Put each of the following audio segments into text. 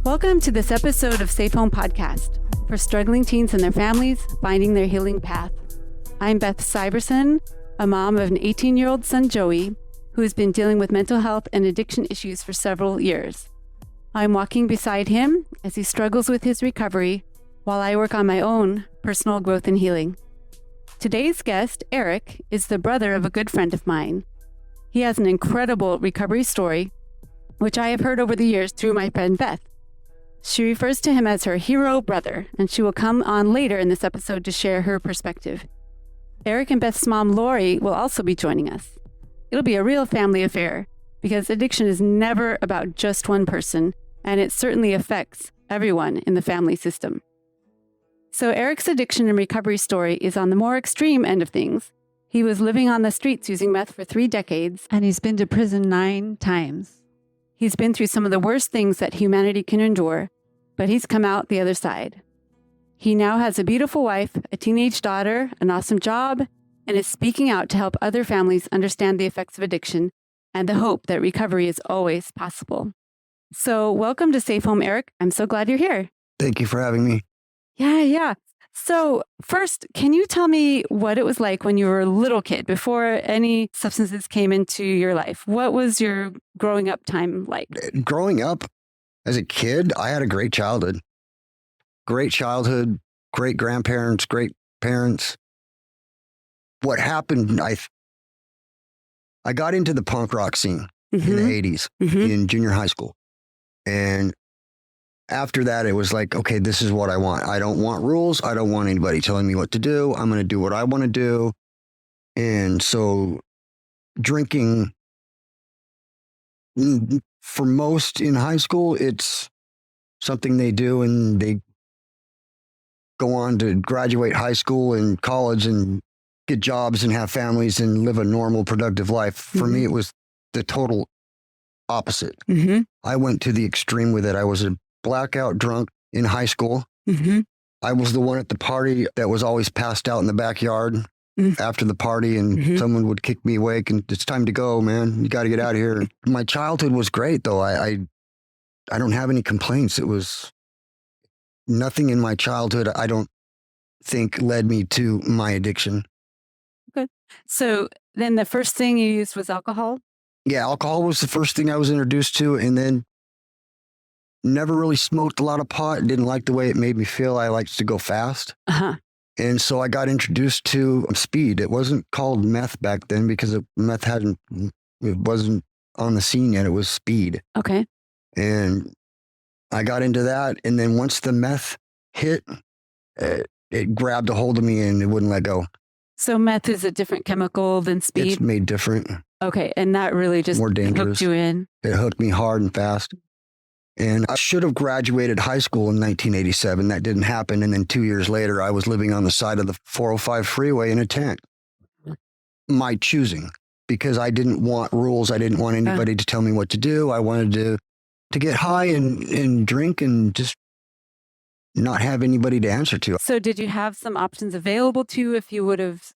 Welcome to this episode of Safe Home Podcast for struggling teens and their families finding their healing path. I'm Beth Syverson, a mom of an 18-year-old son, Joey, who has been dealing with mental health and addiction issues for several years. I'm walking beside him as he struggles with his recovery while I work on my own personal growth and healing. Today's guest, Erik, is the brother of a good friend of mine. He has an incredible recovery story, which I have heard over the years through my friend Beth. She refers to him as her hero brother, and she will come on later in this episode to share her perspective. Erik and Beth's mom, Laurie, will also be joining us. It'll be a real family affair because addiction is never about just one person, and it certainly affects everyone in the family system. So Erik's addiction and recovery story is on the more extreme end of things. He was living on the streets using meth for 3 decades, and he's been to prison 9 times. He's been through some of the worst things that humanity can endure, but he's come out the other side. He now has a beautiful wife, a teenage daughter, an awesome job, and is speaking out to help other families understand the effects of addiction and the hope that recovery is always possible. So welcome to Safe Home, Erik. I'm so glad you're here. Thank you for having me. Yeah. So first, can you tell me what it was like when you were a little kid before any substances came into your life? What was your growing up time like? Growing up as a kid, I had a great childhood. Great childhood, great grandparents, great parents. What happened, I got into the punk rock scene in the 80s in junior high school. And after that, it was like, okay, this is what I want. I don't want rules. I don't want anybody telling me what to do. I'm going to do what I want to do. And so drinking, for most in high school, it's something they do and they go on to graduate high school and college and get jobs and have families and live a normal, productive life. For me, it was the total opposite. I went to the extreme with it. I was a blackout drunk in high school. I was the one at the party that was always passed out in the backyard after the party, and someone would kick me awake and it's time to go, man. You got to get out of here. My childhood was great, though. I don't have any complaints. It was nothing in my childhood, I don't think, led me to my addiction. Good. So then the first thing you used was alcohol? Yeah, alcohol was the first thing I was introduced to, and then never really smoked a lot of pot. Didn't like the way it made me feel. I liked to go fast. And so I got introduced to speed. It wasn't called meth back then because meth it wasn't on the scene yet. It was speed. Okay. And I got into that. And then once the meth hit, it grabbed a hold of me and it wouldn't let go. So meth is a different chemical than speed? It's made different. Okay. And that really just more dangerous. Hooked you in? It hooked me hard and fast. And I should have graduated high school in 1987. That didn't happen. And then 2 years later, I was living on the side of the 405 freeway in a tent. My choosing, because I didn't want rules. I didn't want anybody to tell me what to do. I wanted to get high and drink and just not have anybody to answer to. So did you have some options available to you if you would have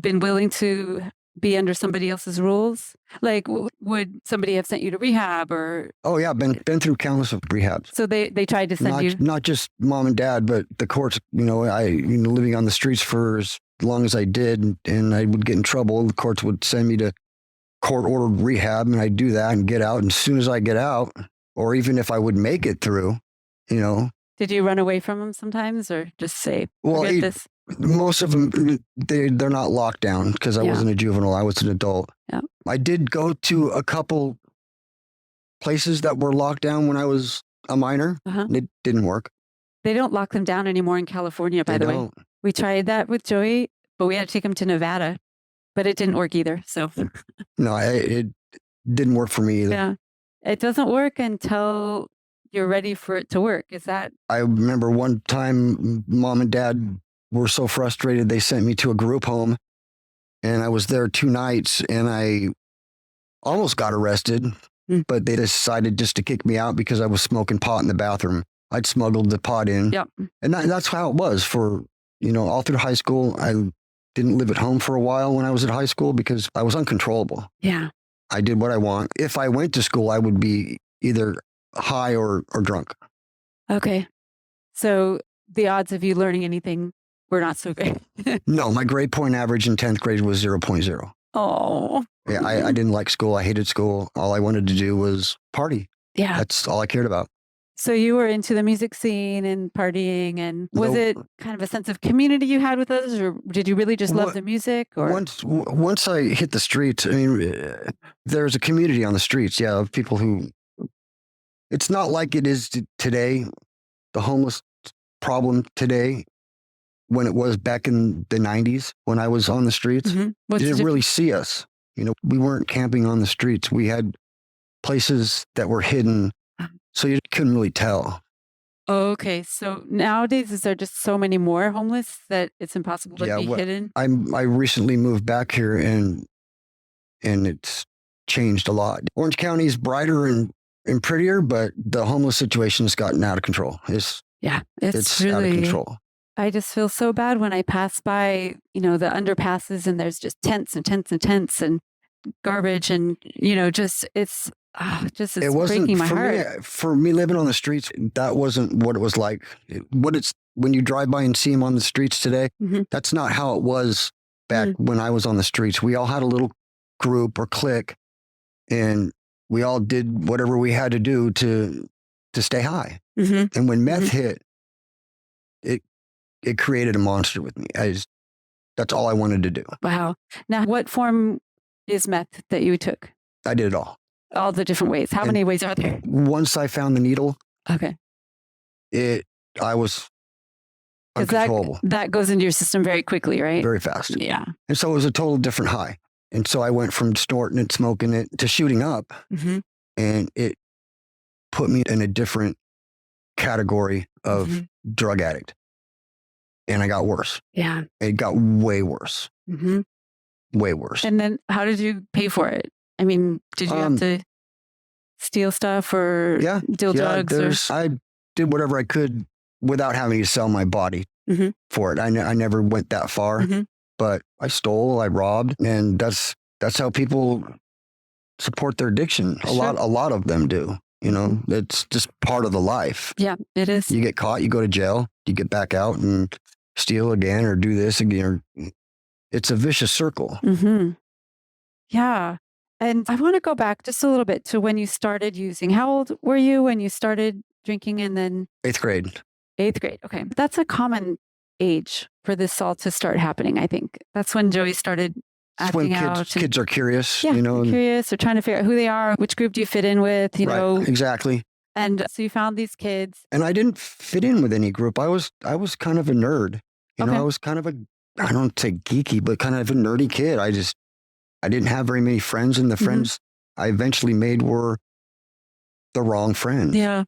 been willing to be under somebody else's rules? Like, would somebody have sent you to rehab or? Oh yeah, been through countless of rehabs. So they tried to send you? Not just mom and dad, but the courts. Living on the streets for as long as I did, and I would get in trouble. The courts would send me to court-ordered rehab, and I'd do that and get out. And as soon as I get out, or even if I would make it through, Did you run away from them sometimes, or just say, forget this? Most of them, they're not locked down because I wasn't a juvenile. I was an adult. Yeah. I did go to a couple places that were locked down when I was a minor. It didn't work. They don't lock them down anymore in California, by the way. We tried that with Joey, but we had to take him to Nevada, but it didn't work either. So no, it didn't work for me either. Yeah. It doesn't work until you're ready for it to work. Is that? I remember one time mom and dad were so frustrated, they sent me to a group home, and I was there 2 nights, and I almost got arrested, but they decided just to kick me out because I was smoking pot in the bathroom. I'd smuggled the pot in. Yep. And that's how it was for, all through high school. I didn't live at home for a while when I was at high school because I was uncontrollable. Yeah. I did what I want. If I went to school, I would be either high or drunk. Okay. So the odds of you learning anything were not so great. No, my grade point average in 10th grade was 0.0. Oh. Yeah, I didn't like school. I hated school. All I wanted to do was party. Yeah. That's all I cared about. So you were into the music scene and partying, and was Nope. it kind of a sense of community you had with others, or did you really just love the music? Or Once I hit the streets, I mean, there's a community on the streets, yeah, of people who. It's not like it is today. The homeless problem today, when it was back in the 90s when I was on the streets, Mhm. What's you the didn't really see us. We weren't camping on the streets. We had places that were hidden, so you couldn't really tell. Oh, okay. So nowadays, is there just so many more homeless that it's impossible to Yeah, be hidden? I recently moved back here and it's changed a lot. Orange County is brighter and prettier, but the homeless situation has gotten out of control. It's really out of control. I just feel so bad when I pass by, the underpasses, and there's just tents and tents and tents and garbage, and it's It wasn't breaking my for heart. me. For me, living on the streets, that wasn't what it was like. When you drive by and see them on the streets today, Mhm. that's not how it was back when I was on the streets. We all had a little group or clique, and we all did whatever we had to do to stay high. Mhm. And when meth Mhm. hit, it created a monster with me. That's all I wanted to do. Wow. Now, what form is meth that you took? I did it all. All the different ways. How And many ways are there? Once I found the needle, Okay. I was Because uncontrollable that goes into your system very quickly, right? very fast. Yeah. And so it was a total different high. And so I went from snorting it, smoking it, to shooting up. Mhm. And it put me in a different category of Mhm. drug addict. And I got worse. Yeah. It got way worse. Mhm. Way worse. And then how did you pay for it? I mean, did you have to steal stuff or deal drugs? I did whatever I could without having to sell my body Mhm. for it. I never went that far, Mhm. but I stole, I robbed, and that's how people support their addiction. A lot of them do. It's just part of the life. Yeah, it is. You get caught, you go to jail, you get back out and steal again or do this again. It's a vicious circle. Mm-hmm. Yeah. And I want to go back just a little bit to when you started using. How old were you when you started drinking? And then 8th grade. 8th grade. Okay. That's a common age for this all to start happening, I think. That's when Joey started It's when acting out. kids are curious, Yeah, curious. They're trying to figure out who they are, which group do you fit in with, Right, exactly. And so you found these kids. And I didn't fit in with any group. I was kind of a nerd. I was kind of I don't say geeky, but kind of a nerdy kid. I didn't have very many friends, and the friends I eventually made were the wrong friends. Yeah.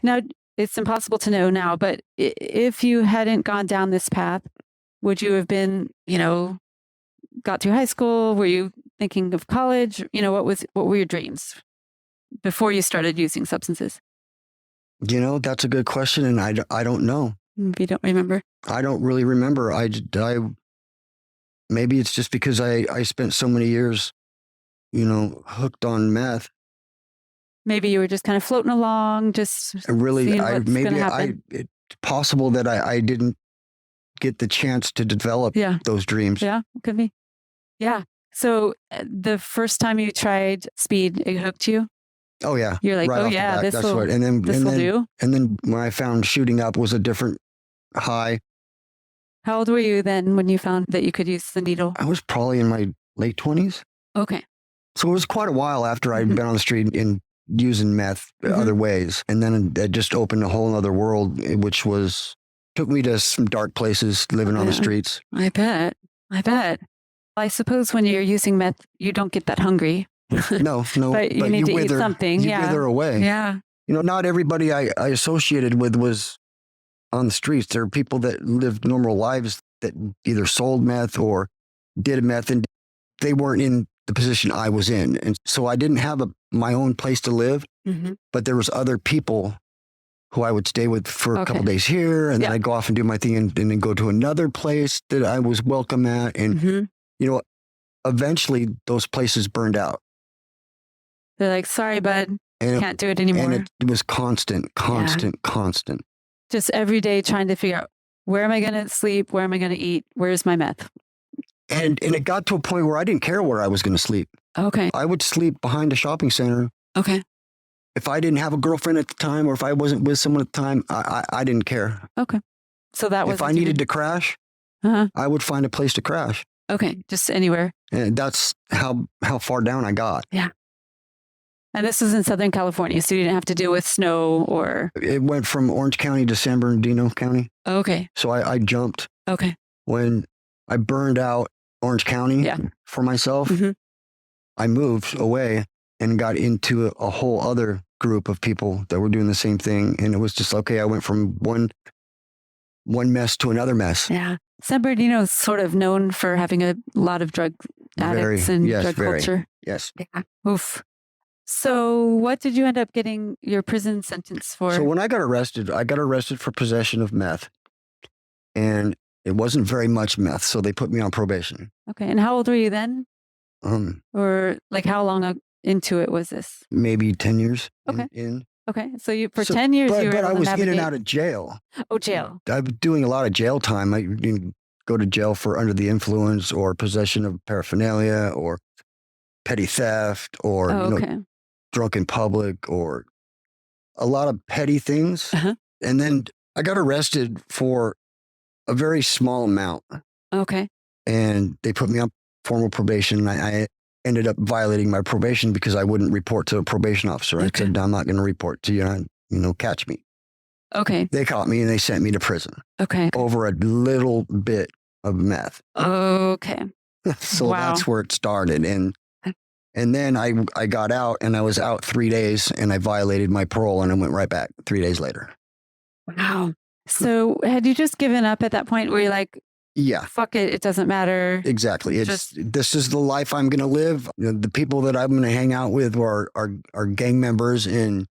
Now, it's impossible to know now, but if you hadn't gone down this path, would you have been, got through high school? Were you thinking of college? What were your dreams before you started using substances? That's a good question, and I don't know. If you don't remember. I don't really remember. I maybe it's just because I spent so many years, hooked on meth. Maybe you were just kind of floating along, just really. seeing what's gonna happen. It's possible that I didn't get the chance to develop those dreams. Yeah, could be. Yeah. So the first time you tried speed, it hooked you? Oh yeah. You're like, right oh off the yeah, bat. this That's will what. And then do. And then when I found shooting up was a different high. How old were you then when you found that you could use the needle? I was probably in my late 20s. Okay. So it was quite a while after I'd been on the street and using meth other ways. And then it just opened a whole other world, which took me to some dark places living on the streets. I bet. I suppose when you're using meth, you don't get that hungry. No. but you need to eat something. You wither away. Yeah. Not everybody I associated with was on the streets. There are people that lived normal lives that either sold meth or did meth, and they weren't in the position I was in. And so I didn't have my own place to live, but there was other people who I would stay with for a couple days here, and then I'd go off and do my thing and then go to another place that I was welcome at. And, eventually those places burned out. They're like, sorry, bud. And Can't do it anymore. And it was constant. Just every day trying to figure out, where am I going to sleep? Where am I going to eat? Where's my meth? And it got to a point where I didn't care where I was going to sleep. Okay. I would sleep behind a shopping center. Okay. If I didn't have a girlfriend at the time, or if I wasn't with someone at the time, I didn't care. Okay. So that was. If I needed to crash, I would find a place to crash. Okay. Just anywhere. And that's how far down I got. Yeah. And this was in Southern California, so you didn't have to deal with snow or. It went from Orange County to San Bernardino County. Okay. So I jumped. Okay. When I burned out Orange County for myself, I moved away and got into a whole other group of people that were doing the same thing. And it was just, okay, I went from one mess to another mess. Yeah. San Bernardino is sort of known for having a lot of drug addicts and drug culture. Yes. Yeah. Oof. So what did you end up getting your prison sentence for? So when I got arrested for possession of meth. And it wasn't very much meth, so they put me on probation. Okay. And how old were you then? Or like how long into it was this? Maybe 10 years. Okay. In. Okay. So 10 years you were But I was in and out of jail. Oh, jail. I was doing a lot of jail time. I didn't go to jail for under the influence or possession of paraphernalia or petty theft or drunk in public or a lot of petty things. And then I got arrested for a very small amount. Okay. And they put me on formal probation. I ended up violating my probation because I wouldn't report to a probation officer. I said, I'm not going to report to you, catch me. Okay. They caught me and they sent me to prison. Okay. Over a little bit of meth. Okay. So that's where it started. And then I got out and I was out 3 days and I violated my parole and I went right back 3 days later. Wow. So had you just given up at that point where you're like, yeah, fuck it, it doesn't matter? Exactly. This is the life I'm going to live. The people that I'm going to hang out with are gang members and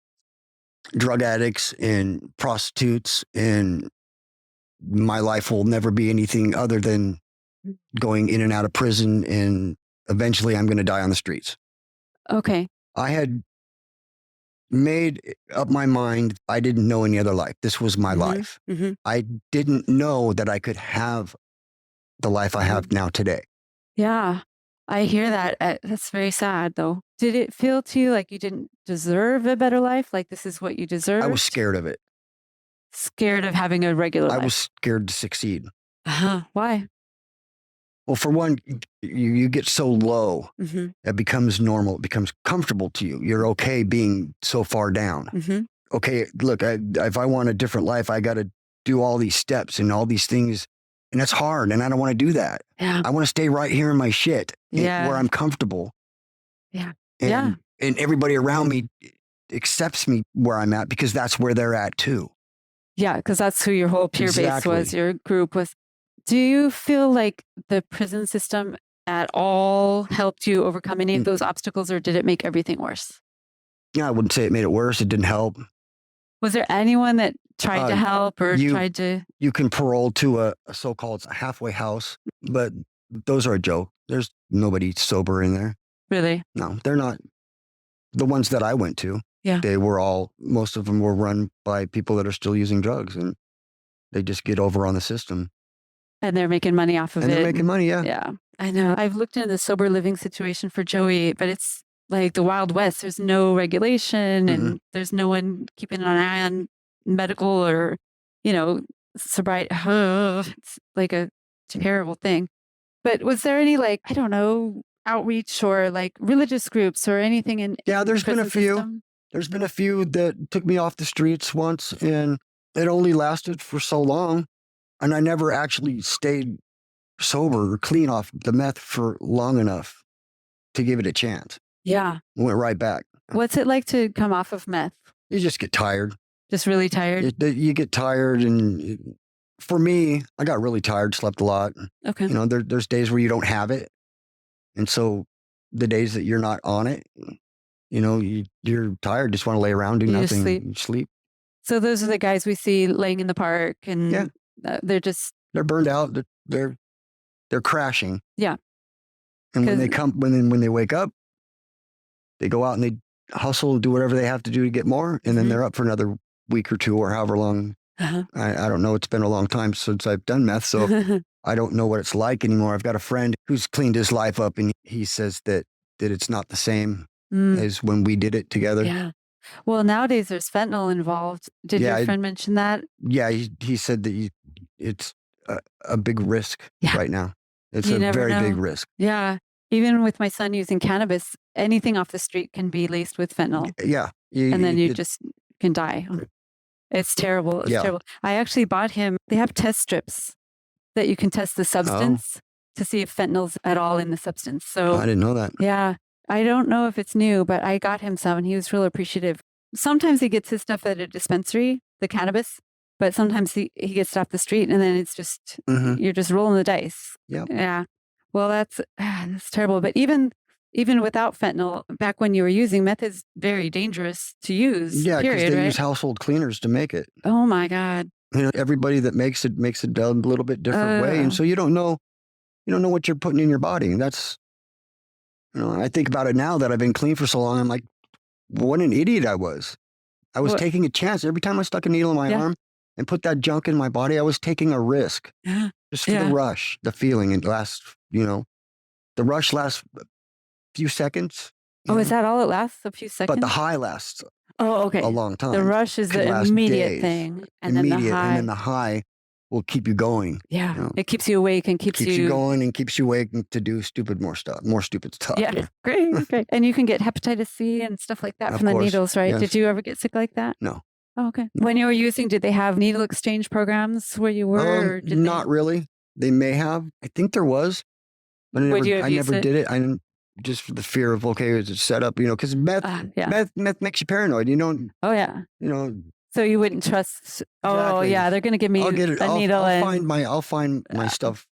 drug addicts and prostitutes, and my life will never be anything other than going in and out of prison, and eventually I'm going to die on the streets. Okay. I had made up my mind. I didn't know any other life. This was my life. I didn't know that I could have the life I have now today. Yeah, I hear that. That's very sad, though. Did it feel to you like you didn't deserve a better life? Like this is what you deserve? I was scared of it. Scared of having a regular life? I was scared to succeed. Why? Well, for one, you get so low, it becomes normal. It becomes comfortable to you. You're okay being so far down. Okay, look, if I want a different life, I got to do all these steps and all these things. And that's hard. And I don't want to do that. Yeah. I want to stay right here in my shit where I'm comfortable. Yeah. And everybody around me accepts me where I'm at because that's where they're at too. Yeah, because that's who your whole peer base was, your group was. Do you feel like the prison system at all helped you overcome any of those obstacles, or did it make everything worse? Yeah, I wouldn't say it made it worse. It didn't help. Was there anyone that tried to help or tried to? You can parole to a so-called halfway house, but those are a joke. There's nobody sober in there. Really? No, they're not. The ones that I went to, most of them were run by people that are still using drugs, and they just get over on the system. And they're making money off of it. And they're making money, yeah. Yeah, I know. I've looked into the sober living situation for Joey, but it's like the Wild West. There's no regulation and there's no one keeping an eye on medical or, sobriety. It's like a terrible thing. But was there any outreach or religious groups or anything in? Yeah, there's been a few. System? There's been a few that took me off the streets once, and it only lasted for so long. And I never actually stayed sober or clean off the meth for long enough to give it a chance. Yeah. Went right back. What's it like to come off of meth? You just get tired. Just really tired? You get tired. And for me, I got really tired, slept a lot. Okay. There's days where you don't have it. And so the days that you're not on it, you're tired, just want to lay around, do nothing, sleep. Sleep. So those are the guys we see laying in the park and they're burned out. They're crashing. Yeah. And when they wake up, they go out and hustle, do whatever they have to do to get more. And then they're up for another week or two or however long. Uh-huh. I don't know. It's been a long time since I've done meth. So I don't know what it's like anymore. I've got a friend who's cleaned his life up, and he says that it's not the same as when we did it together. Yeah. Well, nowadays there's fentanyl involved. Did your friend mention that? Yeah, he said that it's a big risk right now. It's You a never very big know. risk. Yeah. Even with my son using cannabis, anything off the street can be laced with fentanyl. Yeah. And then you just can die. It's terrible. It's terrible. I actually bought him, they have test strips that you can test the substance to see if fentanyl's at all in the substance. So I didn't know that. Yeah. I don't know if it's new, but I got him some and he was real appreciative. Sometimes he gets his stuff at a dispensary, the cannabis, but sometimes he gets it off the street and then it's just, you're just rolling the dice. Yep. Yeah. Well, that's terrible. But even without fentanyl, back when you were using, meth is very dangerous to use. Yeah, because they right? use household cleaners to make it. Oh my God. Everybody that makes it a little bit different way. And so you don't know what you're putting in your body. And that's, I think about it now that I've been clean for so long. I'm like, what an idiot I was. I was taking a chance. Every time I stuck a needle in my arm and put that junk in my body, I was taking a risk. Just for the rush, the feeling. It lasts, the rush lasts a few seconds. Is that all it lasts? A few seconds? But the high lasts a long time. The rush is the immediate thing. And then the high will keep you going. Yeah. It keeps you awake and keeps you going and keeps you awake to do more stupid stuff. Yeah. Great. And you can get hepatitis C and stuff like that from the needles, right? Yes. Did you ever get sick like that? No. Oh, okay. When you were using, did they have needle exchange programs where you were? Or not really. They may have. I think there was. But I never did it. I didn't, just for the fear of, is it set up, because meth makes you paranoid. Oh, yeah. So you wouldn't trust. Oh, Exactly. yeah. They're going to give me a needle. I'll find my stuff,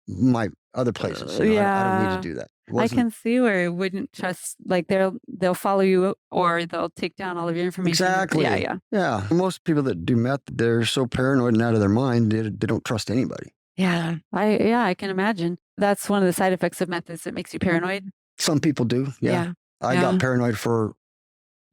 my other places. I don't need to do that. I can see where you wouldn't trust, like they'll follow you or they'll take down all of your information. Exactly. Yeah. Most people that do meth, they're so paranoid and out of their mind, they don't trust anybody. Yeah. I can imagine. That's one of the side effects of meth is it makes you paranoid. Some people do. Yeah. I got paranoid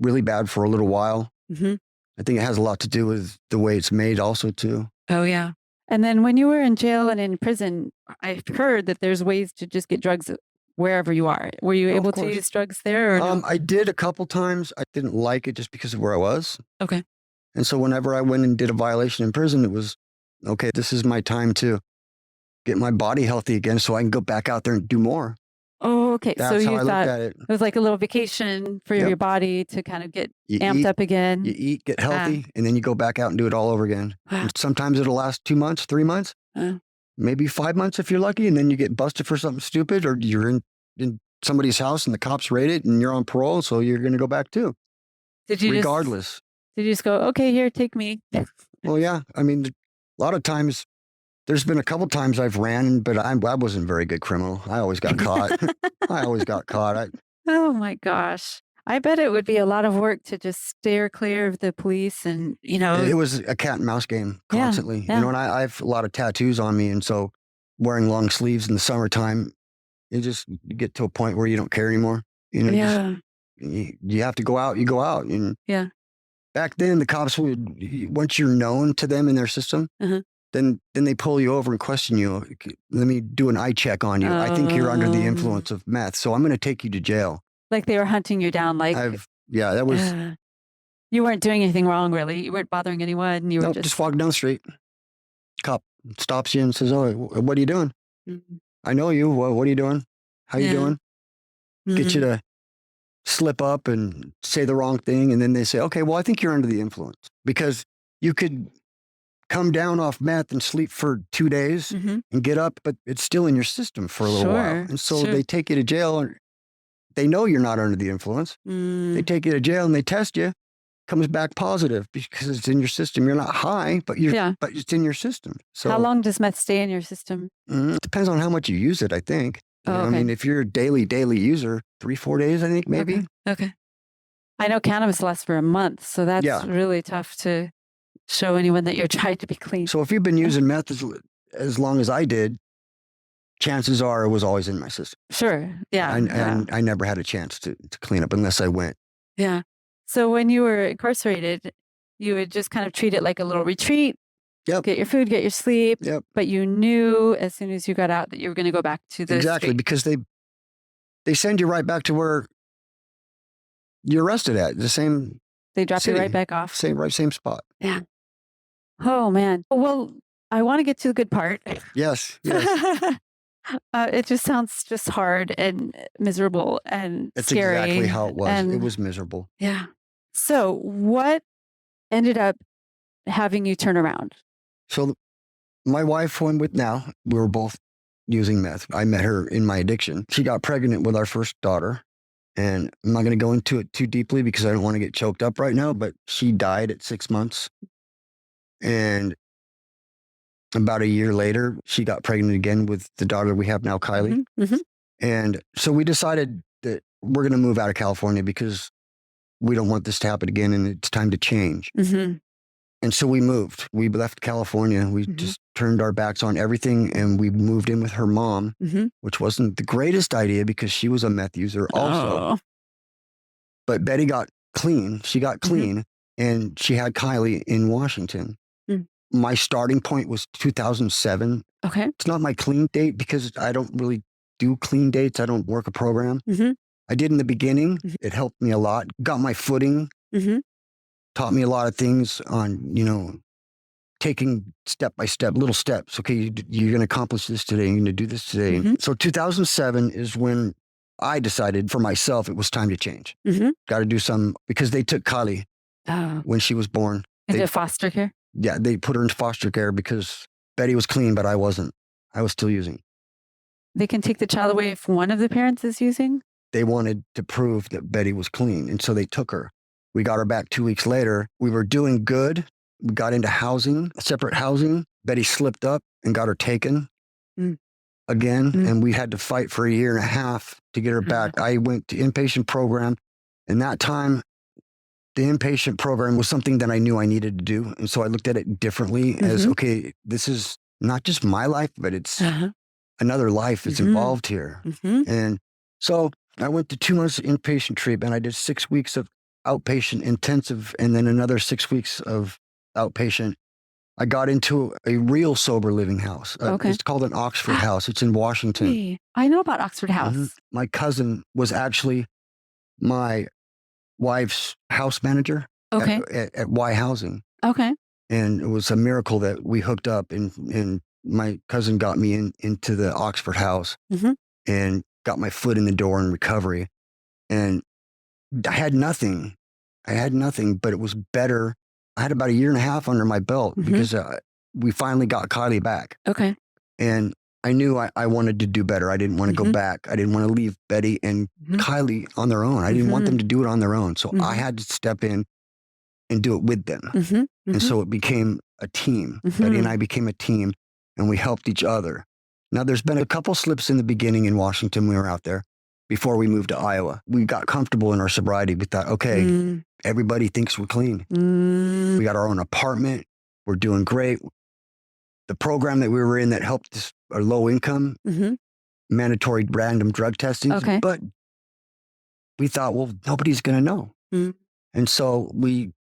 really bad for a little while. I think it has a lot to do with the way it's made also too. Oh, yeah. And then when you were in jail and in prison, I've heard that there's ways to just get drugs wherever you are. Were you able to use drugs there? Or no? I did a couple times. I didn't like it just because of where I was. Okay. And so whenever I went and did a violation in prison, it was, this is my time to get my body healthy again so I can go back out there and do more. Oh, okay. That's so how you I thought looked at it. It was like a little vacation for your body to kind of get amped up again. You eat, get healthy, and then you go back out and do it all over again. And sometimes it'll last 2 months, 3 months, maybe 5 months if you're lucky, and then you get busted for something stupid, or you're in somebody's house and the cops raid it and you're on parole, so you're going to go back too. Regardless. Did you just go, okay, here, take me? Well, yeah. I mean, a lot of times, there's been a couple times I've ran, but I wasn't a very good criminal. I always got caught. Oh my gosh. I bet it would be a lot of work to just steer clear of the police and, It was a cat and mouse game constantly. Yeah. And I have a lot of tattoos on me. And so wearing long sleeves in the summertime, you get to a point where you don't care anymore. You have to go out, you go out. And back then, the cops would, once you're known to them in their system, then they pull you over and question you. Let me do an eye check on you. I think you're under the influence of meth, so I'm going to take you to jail. Like they were hunting you down. Like that was. You weren't doing anything wrong, really. You weren't bothering anyone. You were just walking down the street. Cop stops you and says, "Oh, what are you doing? I know you. What are you doing? How you doing?" Get you to slip up and say the wrong thing, and then they say, "Okay, well, I think you're under the influence because you could come down off meth and sleep for 2 days and get up, but it's still in your system for a little while." And so they take you to jail, and they know you're not under the influence. They take you to jail and they test you. Comes back positive because it's in your system. You're not high, but but it's in your system. So how long does meth stay in your system? It depends on how much you use it, I think. Okay. I mean, if you're a daily user, 3-4 days, I think maybe. Okay. I know cannabis lasts for a month, so that's really tough to show anyone that you're trying to be clean. So if you've been using meth as long as I did, chances are it was always in my system. Sure. Yeah. And I never had a chance to clean up unless I went. Yeah. So when you were incarcerated, you would just kind of treat it like a little retreat. Yep. Get your food, get your sleep. Yep. But you knew as soon as you got out that you were going to go back to the Exactly, street. because they send you right back to where you're arrested at, the same They drop city, you right back off. same spot. Yeah. Oh, man. Well, I want to get to the good part. Yes. It just sounds just hard and miserable and That's scary. exactly how it was. And It was miserable. yeah. So what ended up having you turn around? So my wife, who I'm with now, we were both using meth. I met her in my addiction. She got pregnant with our first daughter. And I'm not going to go into it too deeply because I don't want to get choked up right now, but she died at 6 months. And about a year later, she got pregnant again with the daughter we have now, Kylie. And so we decided that we're going to move out of California because we don't want this to happen again and it's time to change. And so we moved. We left California. We just turned our backs on everything and we moved in with her mom, which wasn't the greatest idea because she was a meth user also. But Betty got clean. She got clean and she had Kylie in Washington. My starting point was 2007. Okay. It's not my clean date because I don't really do clean dates. I don't work a program. I did in the beginning. It helped me a lot. Got my footing. Taught me a lot of things on, taking step by step, little steps. Okay, you're going to accomplish this today. You're going to do this today. So 2007 is when I decided for myself it was time to change. Got to do something because they took Kylie when she was born. Into foster care? Yeah, they put her into foster care because Betty was clean, but I wasn't. I was still using. They can take the child away if one of the parents is using? They wanted to prove that Betty was clean, and so they took her. We got her back 2 weeks later. We were doing good. We got into housing, separate housing. Betty slipped up and got her taken again. And we had to fight for a year and a half to get her back. I went to inpatient program. And that time, the inpatient program was something that I knew I needed to do. And so I looked at it differently as, okay, this is not just my life, but it's another life that's involved here. And so I went to 2 months of inpatient treatment. I did 6 weeks of outpatient intensive and then another 6 weeks of outpatient. I got into a real sober living house. It's called an Oxford House. It's in Washington. Hey, I know about Oxford House. My cousin was actually my wife's house manager at Y Housing. And it was a miracle that we hooked up and my cousin got me into the Oxford House and got my foot in the door in recovery. And I had nothing, but it was better. I had about a year and a half under my belt because we finally got Kylie back. And I knew I wanted to do better. I didn't want to go back. I didn't want to leave Betty and Kylie on their own. I didn't want them to do it on their own. So I had to step in and do it with them. And so it became a team. Betty and I became a team and we helped each other. Now, there's been a couple slips in the beginning in Washington when we were out there. Before we moved to Iowa, we got comfortable in our sobriety. We thought, okay, everybody thinks we're clean. We got our own apartment. We're doing great. The program that we were in that helped us, our low income, mandatory random drug testing. But we thought, well, nobody's going to know. And so we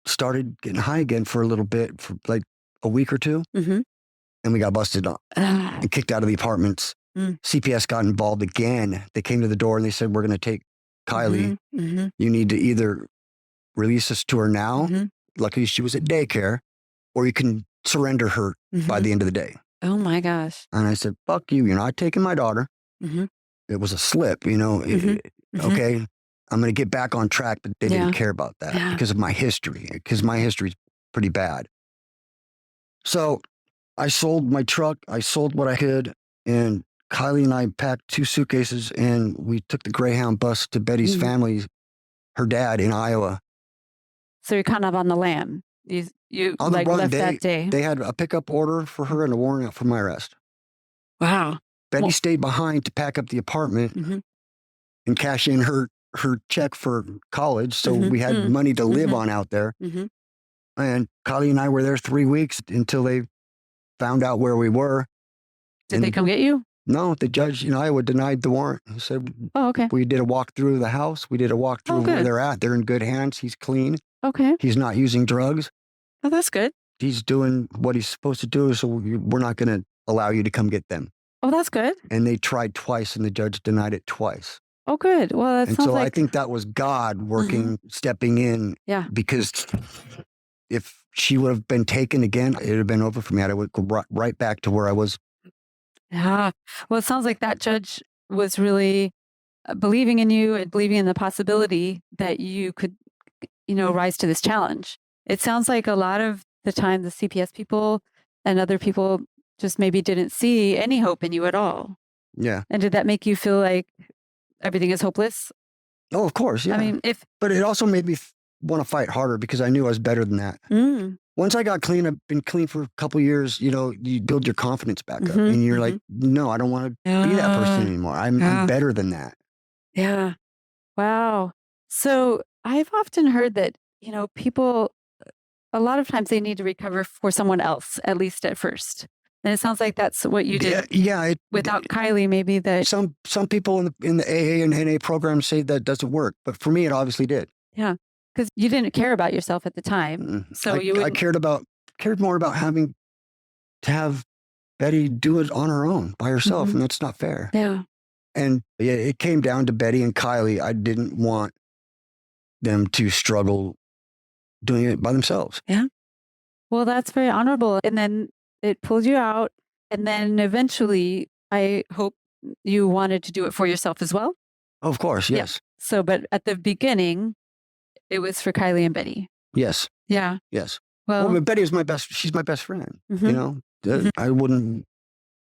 started getting high again for a little bit, for like a week or two. And we got busted up and kicked out of the apartments. CPS got involved again. They came to the door and they said, we're going to take Kylie. You need to either release us to her now. Luckily, she was at daycare, or you can surrender her by the end of the day. Oh my gosh. And I said, fuck you. You're not taking my daughter. It was a slip, okay, I'm going to get back on track, but they didn't care about that because of my history, because my history is pretty bad. So I sold my truck. I sold what I could, and Kylie and I packed 2 suitcases and we took the Greyhound bus to Betty's family, her dad in Iowa. So you're kind of on the lam. You on the run, left that day. They had a pickup order for her and a warrant out for my arrest. Wow. Betty stayed behind to pack up the apartment and cash in her check for college. So we had money to live on out there. And Kylie and I were there 3 weeks until they found out where we were. Did they come get you? No, the judge in Iowa denied the warrant. He said, Oh, okay. we did a walkthrough of the house. We did a walkthrough of where good. they're at. They're in good hands. He's clean. Okay. He's not using drugs. Oh, that's good. He's doing what he's supposed to do. So we're not going to allow you to come get them. Oh, that's good. And they tried twice and the judge denied it twice. Oh, good. Well, that And sounds so like I think that was God working, stepping in. Yeah. Because if she would have been taken again, it would have been over for me. I would go right back to where I was. Yeah. Well, it sounds like that judge was really believing in you and believing in the possibility that you could, rise to this challenge. It sounds like a lot of the time the CPS people and other people just maybe didn't see any hope in you at all. Yeah. And did that make you feel like everything is hopeless? Oh, of course. Yeah. I mean, but it also made me want to fight harder because I knew I was better than that. Once I got clean, I've been clean for a couple of years, you build your confidence back up and you're like, no, I don't want to be that person anymore. I'm better than that. Yeah. Wow. So I've often heard that, people, a lot of times they need to recover for someone else, at least at first. And it sounds like that's what you did. Yeah. Without Kylie, maybe that. Some people in the AA and NA program say that doesn't work, but for me, it obviously did. Yeah. Because you didn't care about yourself at the time. So I cared more about having to have Betty do it on her own by herself. And that's not fair. Yeah. And it came down to Betty and Kylie. I didn't want them to struggle doing it by themselves. Yeah. Well, that's very honorable. And then it pulled you out. And then eventually, I hope you wanted to do it for yourself as well. Of course. Yes. Yeah. So, but at the beginning, it was for Kylie and Betty. Yes. Yeah. Yes. Well, but Betty is she's my best friend. I wouldn't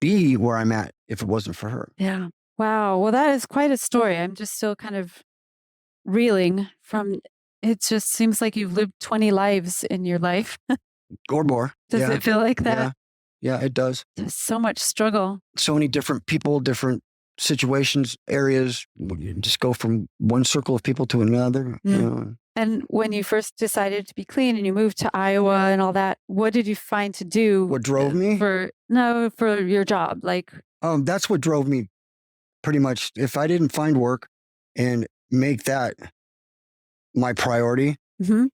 be where I'm at if it wasn't for her. Yeah. Wow. Well, that is quite a story. I'm just still kind of reeling from, it just seems like you've lived 20 lives in your life. Or more. Does it feel like that? Yeah, it does. There's so much struggle. So many different people, different situations, areas. You just go from one circle of people to another. And when you first decided to be clean and you moved to Iowa and all that, what did you find to do? What drove me? For your job? Like, that's what drove me pretty much. If I didn't find work and make that my priority, then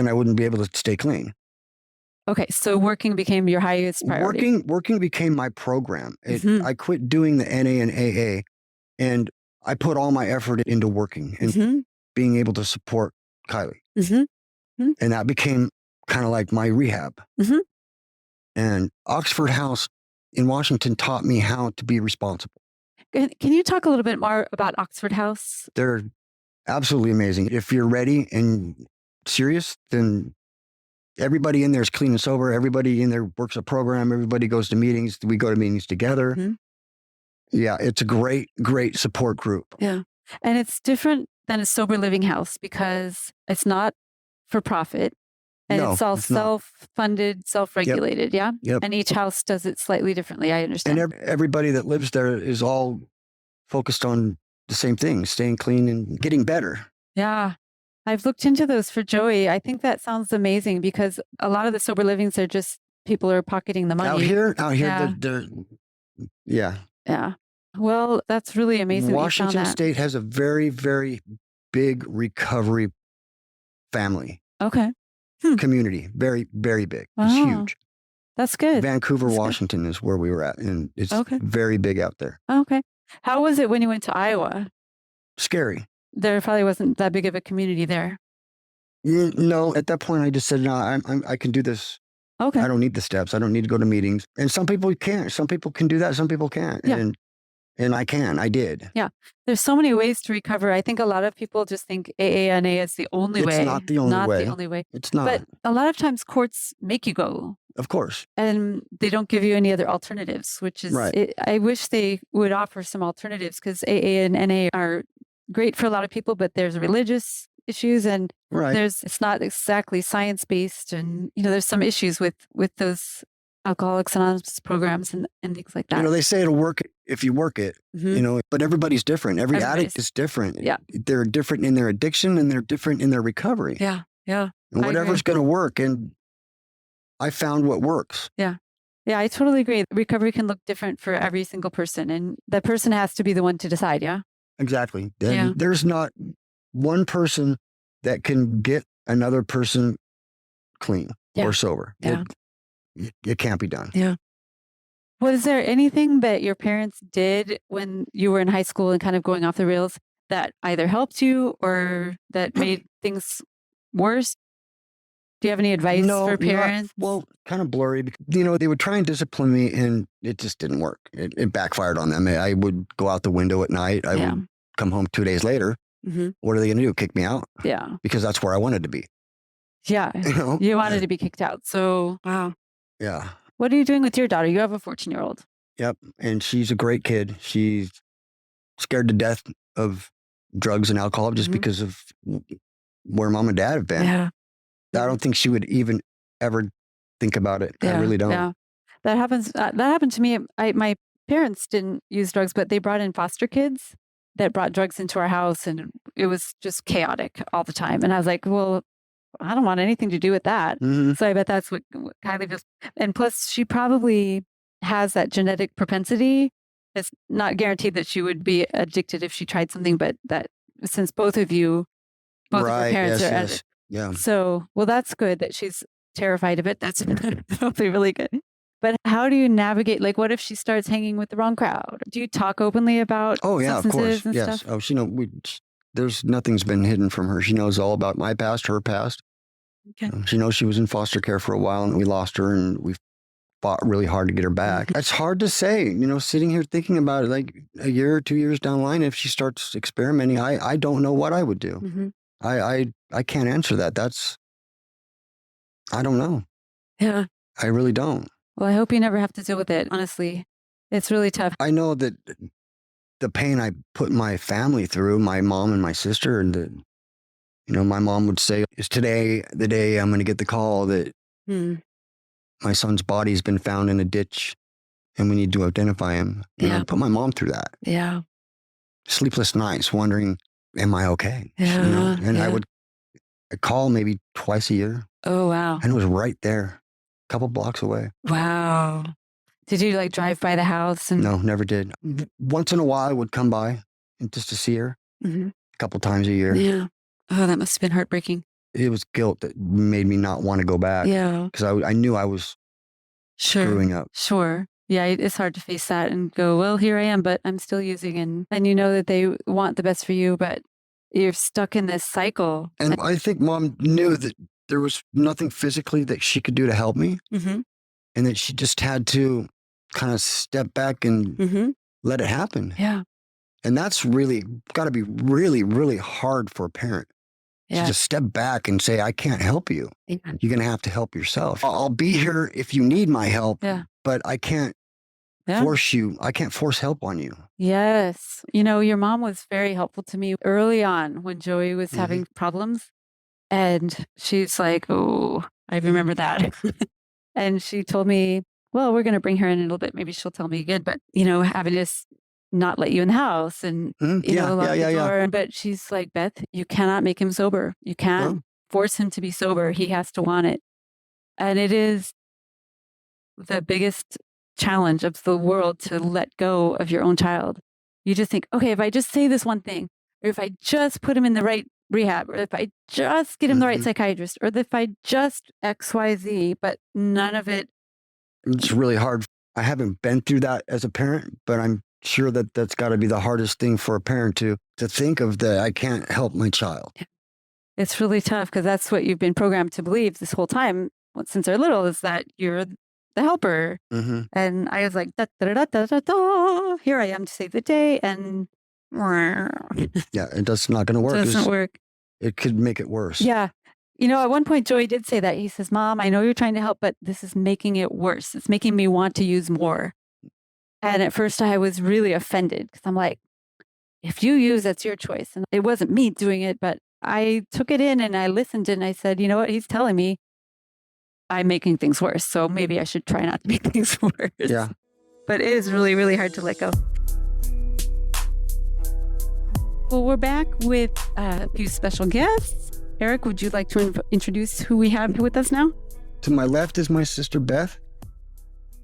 I wouldn't be able to stay clean. Okay, so working became your highest priority. Working became my program. I quit doing the NA and AA, and I put all my effort into working and being able to support Kylie. And that became kind of like my rehab. And Oxford House in Washington taught me how to be responsible. Can you talk a little bit more about Oxford House? They're absolutely amazing. If you're ready and serious, then everybody in there is clean and sober. Everybody in there works a program. Everybody goes to meetings. We go to meetings together. Yeah, it's a great, great support group. Yeah. And it's different than a sober living house because it's not for profit. And it's all self-funded, self-regulated. Yep. Yeah. And each house does it slightly differently. I understand. And everybody that lives there is all focused on the same thing, staying clean and getting better. Yeah. I've looked into those for Joey. I think that sounds amazing because a lot of the sober livings are just people are pocketing the money. Out here, yeah. Yeah. Well, that's really amazing. Washington State has a very, very big recovery family. Okay. Community. Very, very big. Wow. It's huge. That's good. Vancouver, Washington is where we were at. And it's very big out there. Okay. How was it when you went to Iowa? Scary. There probably wasn't that big of a community there. No, at that point I just said, no, I can do this. Okay. I don't need the steps. I don't need to go to meetings. And some people can't. Some people can do that. Some people can't. Yeah. And I can. I did. Yeah. There's so many ways to recover. I think a lot of people just think AA&A is the only way. It's not the only way. Not the only way. It's not. But a lot of times courts make you go. Of course. And they don't give you any other alternatives, which is, right. I wish they would offer some alternatives because AA and NA are great for a lot of people, but there's religious issues and it's not exactly science-based. And, there's some issues with those Alcoholics Anonymous programs and things like that. They say it'll work if you work it, but everybody's different. Every addict is different. Yeah. They're different in their addiction and they're different in their recovery. Yeah. Yeah. And whatever's going to work. And I found what works. Yeah. Yeah, I totally agree. Recovery can look different for every single person, and that person has to be the one to decide. Yeah. Exactly. Yeah. There's not one person that can get another person clean Yeah. or sober. Yeah. It can't be done. Yeah. Was there anything that your parents did when you were in high school and kind of going off the rails that either helped you or that made things worse? Do you have any advice No, for parents? well, kind of blurry. They would try and discipline me, and it just didn't work. It backfired on them. I would go out the window at night. I would come home 2 days later. Mm-hmm. What are they going to do? Kick me out? Yeah. Because that's where I wanted to be. Yeah. You wanted to be kicked out. So, wow. Yeah. What are you doing with your daughter? You have a 14-year-old. Yep. And she's a great kid. She's scared to death of drugs and alcohol just because of where mom and dad have been. Yeah. I don't think she would even ever think about it. I really don't. Yeah. That happens. That happened to me. My parents didn't use drugs, but they brought in foster kids that brought drugs into our house, and it was just chaotic all the time. And I was like, well, I don't want anything to do with that. Mhm. So I bet that's what Kylie just, and plus she probably has that genetic propensity. It's not guaranteed that she would be addicted if she tried something, but that since both of your parents are addicted. Yeah. So, well, that's good that she's terrified of it. That's probably really good. But how do you navigate? Like, what if she starts hanging with the wrong crowd? Do you talk openly about Oh yeah, of course. substances and Yes. stuff? Oh, there's nothing's been hidden from her. She knows all about my past, her past. Okay. She knows she was in foster care for a while, and we lost her, and we fought really hard to get her back. It's hard to say, sitting here thinking about it, like a year or 2 years down the line, if she starts experimenting, I don't know what I would do. Mm-hmm. I can't answer that. I don't know. Yeah. I really don't. Well, I hope you never have to deal with it. Honestly, it's really tough. I know that the pain I put my family through, my mom and my sister, and my mom would say, "Is today the day I'm going to get the call that my son's body's been found in a ditch and we need to identify him?" I put my mom through that. Yeah. Sleepless nights wondering, am I okay? Yeah. And I'd call maybe twice a year. Oh, wow. And it was right there, a couple blocks away. Wow. Did you drive by the house? No, never did. Once in a while I would come by just to see her a couple times a year. Yeah. Oh, that must have been heartbreaking. It was guilt that made me not want to go back. Yeah. Because I knew I was screwing up. Sure. Yeah, it's hard to face that and go, well, here I am, but I'm still using. And you know that they want the best for you, but you're stuck in this cycle. And I think mom knew that there was nothing physically that she could do to help me. Mm-hmm. And that she just had to kind of step back and let it happen. Yeah. And that's really got to be really, really hard for a parent. To just step back and say, I can't help you. Yeah. You're going to have to help yourself. I'll be here if you need my help, but I can't force you. I can't force help on you. Yes. Your mom was very helpful to me early on when Joey was having problems. And she's like, oh, I remember that. And she told me, well, we're going to bring her in a little bit. Maybe she'll tell me again, but, having us not let you in the house and, lock the door. But she's like, Beth, you cannot make him sober. You can't force him to be sober. He has to want it. And it is the biggest challenge of the world to let go of your own child. You just think, okay, if I just say this one thing, or if I just put him in the right rehab, or if I just get him the right psychiatrist, or if I just X, Y, Z, but none of it. It's really hard. I haven't been through that as a parent, but I'm sure that that's got to be the hardest thing for a parent to think of, that I can't help my child. It's really tough because that's what you've been programmed to believe this whole time since they're little, is that you're the helper. And I was like, da, da, da, da, da, da. Here I am to save the day. And it's not going to work. It doesn't work. It could make it worse. Yeah. At one point, Joey did say that. He says, Mom, I know you're trying to help, but this is making it worse. It's making me want to use more. And at first I was really offended because I'm like, if you use, that's your choice. And it wasn't me doing it, but I took it in and I listened and I said, you know what? He's telling me I'm making things worse. So maybe I should try not to make things worse. Yeah. But it is really, really hard to let go. Well, we're back with a few special guests. Erik, would you like to introduce who we have with us now? To my left is my sister, Beth.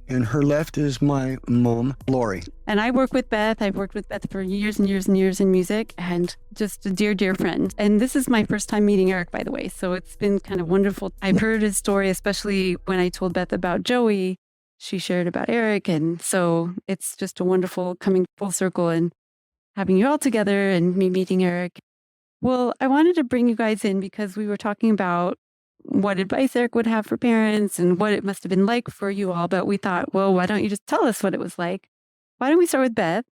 And her left is my mom, Laurie. And I work with Beth. I've worked with Beth for years and years and years in music, and just a dear, dear friend. And this is my first time meeting Erik, by the way. So it's been kind of wonderful. I've heard his story, especially when I told Beth about Joey. She shared about Erik. And so it's just a wonderful coming full circle and having you all together and me meeting Erik. Well, I wanted to bring you guys in because we were talking about what advice Erik would have for parents and what it must have been like for you all. But we thought, well, why don't you just tell us what it was like? Why don't we start with Beth?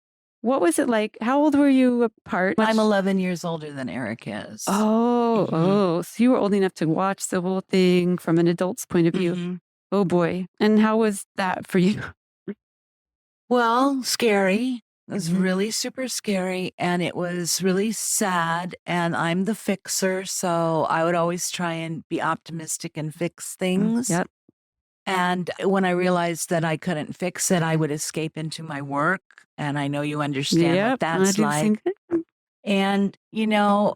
What was it like? How old were you apart? I'm 11 years older than Erik is. Oh, so you were old enough to watch the whole thing from an adult's point of view. Oh boy. And how was that for you? Well, scary. It was really super scary, and it was really sad, and I'm the fixer, so I would always try and be optimistic and fix things. Yep. And when I realized that I couldn't fix it, I would escape into my work, and I know you understand what that's like. And,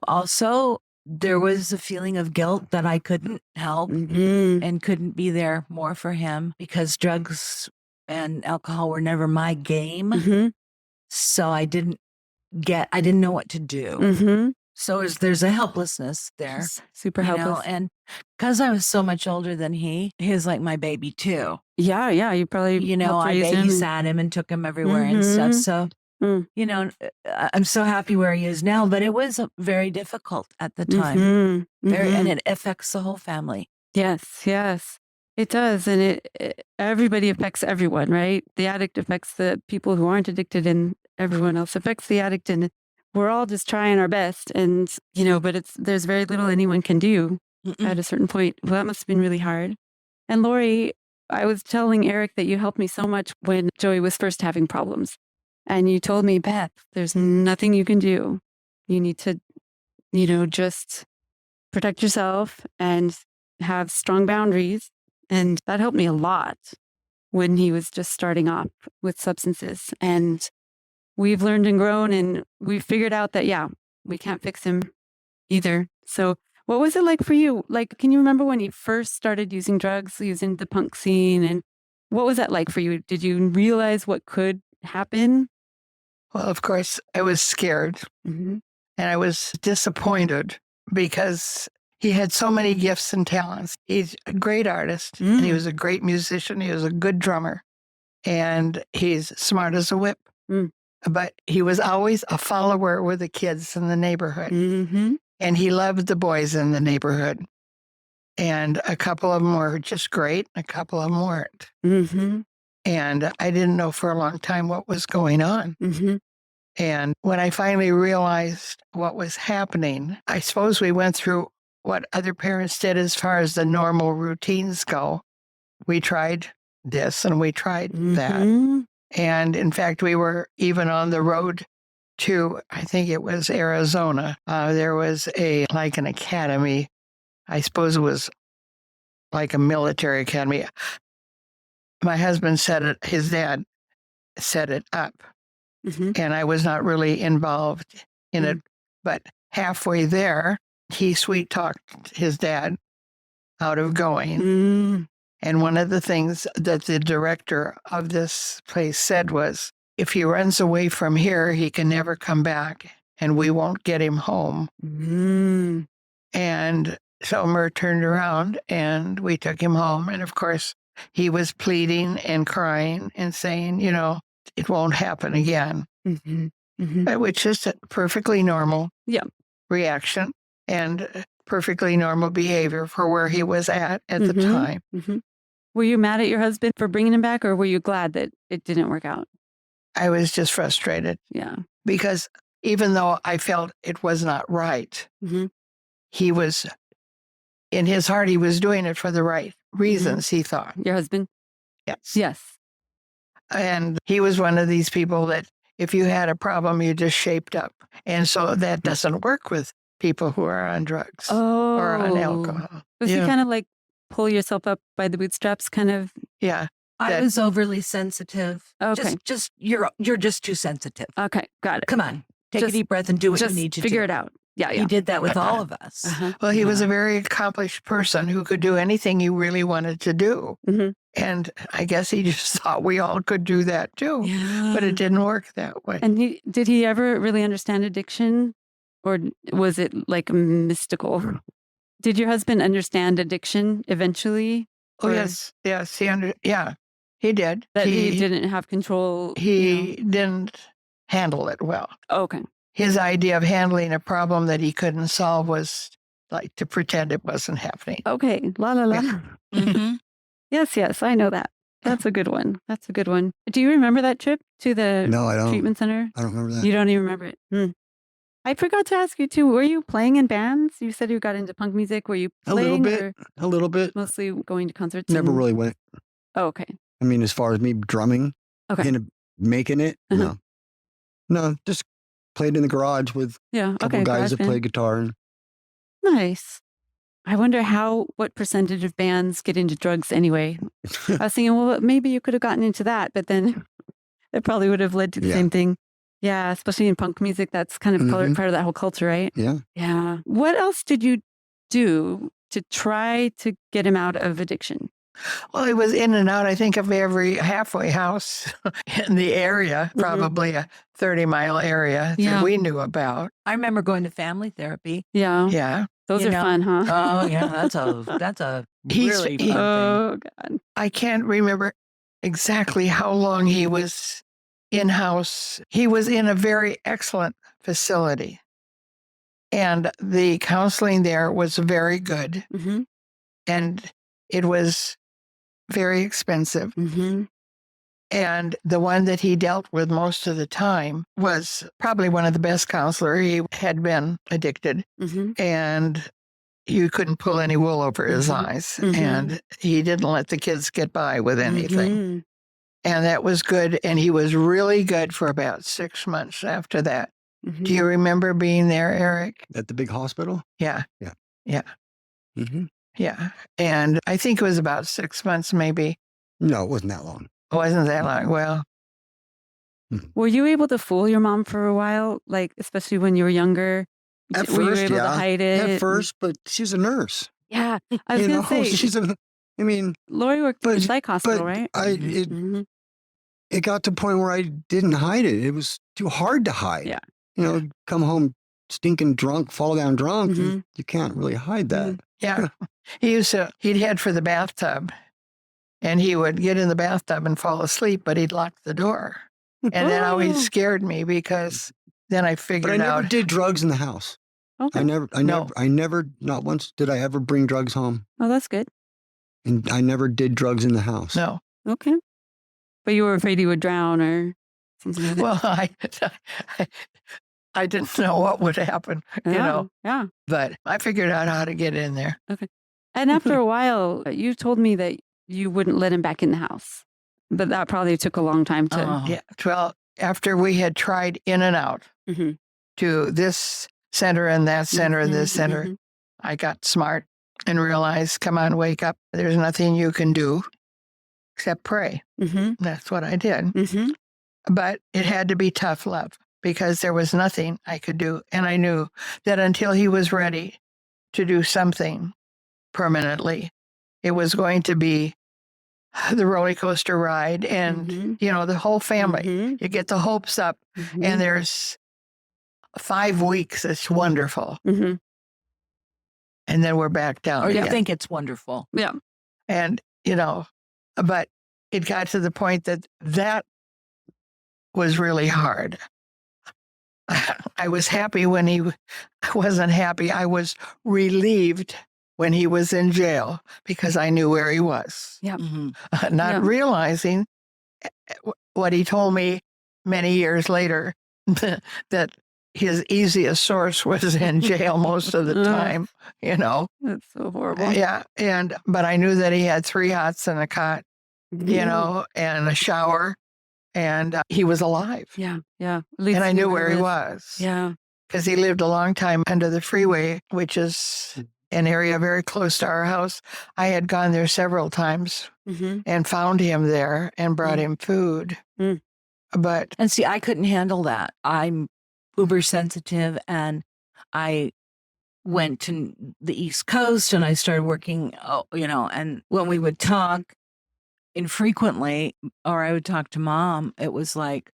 also there was a feeling of guilt that I couldn't help and couldn't be there more for him because drugs and alcohol were never my game. So I didn't know what to do. So there's a helplessness there. Super helpless. And because I was so much older than he was like my baby too. Yeah. You probably, I babysat him and took him everywhere and stuff. So, I'm so happy where he is now, but it was very difficult at the time. And it affects the whole family. Yes. It does. And everybody affects everyone, right? The addict affects the people who aren't addicted, and everyone else affects the addict. And we're all just trying our best. And, but there's very little anyone can do at a certain point. Well, that must have been really hard. And Laurie, I was telling Erik that you helped me so much when Joey was first having problems. And you told me, Beth, there's nothing you can do. You need to, just protect yourself and have strong boundaries. And that helped me a lot when he was just starting off with substances. And we've learned and grown, and we've figured out that, we can't fix him either. So what was it like for you? Like, can you remember when you first started using drugs, using the punk scene? And what was that like for you? Did you realize what could happen? Well, of course, I was scared and I was disappointed because he had so many gifts and talents. He's a great artist, and he was a great musician. He was a good drummer, and he's smart as a whip. But he was always a follower with the kids in the neighborhood, and he loved the boys in the neighborhood. And a couple of them were just great, a couple of them weren't. And I didn't know for a long time what was going on. And when I finally realized what was happening, I suppose we went through what other parents did as far as the normal routines go. We tried this and we tried that. And in fact, we were even on the road to, I think it was Arizona. There was an academy. I suppose it was like a military academy. My husband his dad set it up. And I was not really involved in it. But halfway there, he sweet-talked his dad out of going. And one of the things that the director of this place said was, if he runs away from here, he can never come back, and we won't get him home. And Selmer turned around, and we took him home. And, of course, he was pleading and crying and saying, it won't happen again, which is a perfectly normal reaction. And perfectly normal behavior for where he was at the time. Were you mad at your husband for bringing him back, or were you glad that it didn't work out? I was just frustrated. Because even though I felt it was not right, he was, in his heart, he was doing it for the right reasons, he thought. Your husband? Yes. And he was one of these people that if you had a problem, you just shaped up. And so that doesn't work with people who are on drugs or on alcohol. Was he kind of like pull yourself up by the bootstraps kind of? Yeah. I was overly sensitive. Okay. Just you're just too sensitive. Okay, got it. Come on. Take a deep breath and do what you need to do. Figure it out. Yeah. He did that with all of us. Well, he was a very accomplished person who could do anything he really wanted to do. And I guess he just thought we all could do that too. Yeah. But it didn't work that way. And did he ever really understand addiction? Or was it like mystical? Did your husband understand addiction eventually? Oh, yes. Yes. He did. That he didn't have control? He didn't handle it well. Okay. His idea of handling a problem that he couldn't solve was like to pretend it wasn't happening. Okay. La, la, la. Mm-hmm. Yes. I know that. That's a good one. Do you remember that trip to the No, I don't. treatment center? I don't remember that. You don't even remember it? I forgot to ask you too. Were you playing in bands? You said you got into punk music. Were you playing? A little bit. Mostly going to concerts? Never really went. Oh, okay. I mean, as far as me drumming and making it, no, just played in the garage with a couple guys that play guitar. Nice. I wonder what percentage of bands get into drugs anyway. I was thinking, well, maybe you could have gotten into that, but then it probably would have led to the same thing. Yeah, especially in punk music, that's kind of part of that whole culture, right? Yeah. Yeah. What else did you do to try to get him out of addiction? Well, he was in and out, I think, of every halfway house in the area, probably a 30-mile area that we knew about. I remember going to family therapy. Yeah. Yeah. Those are fun, huh? Oh, yeah. That's a really fun thing. Oh, God. I can't remember exactly how long he was in-house. He was in a very excellent facility. And the counseling there was very good. Mm-hmm. And it was very expensive. Mm-hmm. And the one that he dealt with most of the time was probably one of the best counselors. He had been addicted, and you couldn't pull any wool over his eyes. And he didn't let the kids get by with anything. And that was good. And he was really good for about 6 months after that. Do you remember being there, Erik? At the big hospital? Yeah. Yeah. Yeah. Mm-hmm. Yeah. And I think it was about 6 months, maybe. No, it wasn't that long. It wasn't that long. Well, were you able to fool your mom for a while? Like, especially when you were younger? At were first, you able to hide it? At first, but she's a nurse. Yeah. I was going to say. Laurie worked in the psych hospital, right? It got to the point where I didn't hide it. It was too hard to hide. Yeah. Come home stinking drunk, fall down drunk. You can't really hide that. Yeah. He'd head for the bathtub, and he would get in the bathtub and fall asleep, but he'd lock the door. And that always scared me because then I figured out. But I never did drugs in the house. Okay. I never, not once did I ever bring drugs home. Oh, that's good. And I never did drugs in the house. No. Okay. But you were afraid he would drown or something like that? Well, I didn't know what would happen, you know. Yeah. But I figured out how to get in there. Okay. And after a while, you told me that you wouldn't let him back in the house. But that probably took a long time to... Yeah. Well, after we had tried in and out to this center and that center and this center, I got smart and realized, come on, wake up. There's nothing you can do except pray. That's what I did. But it had to be tough love because there was nothing I could do. And I knew that until he was ready to do something permanently, it was going to be the roller coaster ride and, the whole family. You get the hopes up and there's 5 weeks. It's wonderful. And then we're back down. Or you think it's wonderful. Yeah. And, but it got to the point that was really hard. I was happy when he wasn't happy. I was relieved when he was in jail because I knew where he was. Yeah. Not realizing what he told me many years later, that his easiest source was in jail most of the time, That's so horrible. Yeah. But I knew that he had 3 hots and a cot, and a shower, and he was alive. Yeah. Yeah. And I knew where he was. Yeah. Because he lived a long time under the freeway, which is an area very close to our house. I had gone there several times and found him there and brought him food. And see, I couldn't handle that. I'm uber sensitive, and I went to the East Coast and I started working, and when we would talk, infrequently, or I would talk to Mom, it was like,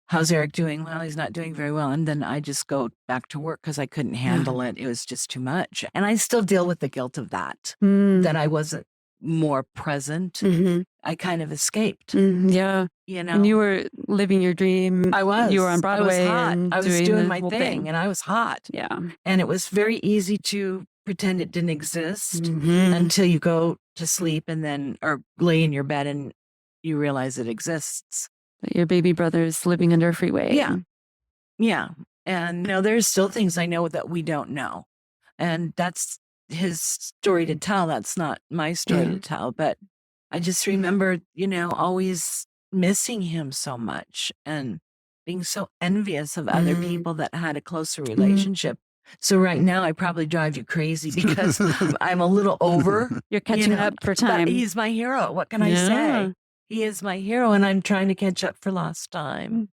how's Erik doing? Well, he's not doing very well. And then I just go back to work because I couldn't handle it. It was just too much. And I still deal with the guilt of that, that I wasn't more present. I kind of escaped. Yeah. You know, and you were living your dream. I was. You were on Broadway. I was hot. And I was doing my thing, and I was hot. Yeah. And it was very easy to pretend it didn't exist until you go to sleep and then, or lay in your bed and you realize it exists. Your baby brother's living under a freeway. Yeah. Yeah. And there's still things I know that we don't know. And that's his story to tell. That's not my story to tell. But I just remember, always missing him so much and being so envious of other people that had a closer relationship. So right now I probably drive you crazy because I'm a little over. You're catching up for time. But he's my hero. What can I say? He is my hero, and I'm trying to catch up for lost time.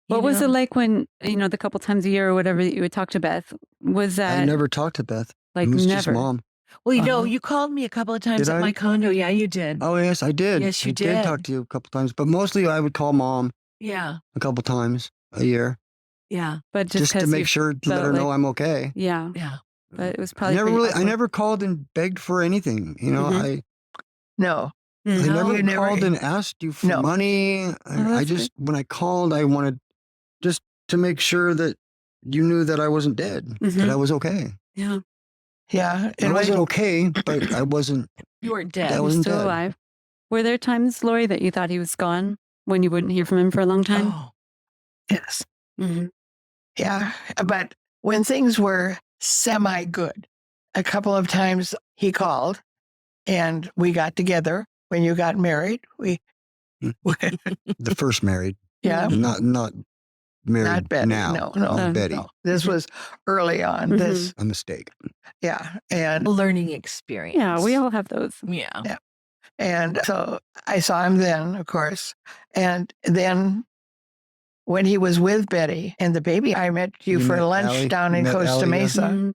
What was it like when, the couple times a year or whatever that you would talk to Beth? Was that... I never talked to Beth. Like, it was never. just Mom. Well, you called me a couple of times at my condo. Yeah, you did. Oh, yes, I did. Yes, you did. I did talk to you a couple times, but mostly I would call Mom. Yeah. A couple times a year. Yeah. But just to make sure to let her know I'm okay. Yeah. Yeah. But it was probably I never called and begged for anything. I never called and asked you for money. I just, when I called, I wanted just to make sure that you knew that I wasn't dead, that I was okay. Yeah. Yeah. I wasn't okay, but I wasn't. You weren't dead. I wasn't still dead. alive. Were there times, Laurie, that you thought he was gone when you wouldn't hear from him for a long time? Oh, yes. Yeah. But when things were semi-good, a couple of times he called and we got together. When you got married, the first married. Yeah. Not married not Betty. now. No. Betty. No. This was early on. This a mistake. Yeah. And learning experience. Yeah, we all have those. Yeah. And so I saw him then, of course. And then when he was with Betty and the baby, I met you for lunch Allie, down in Costa Mesa. Allie,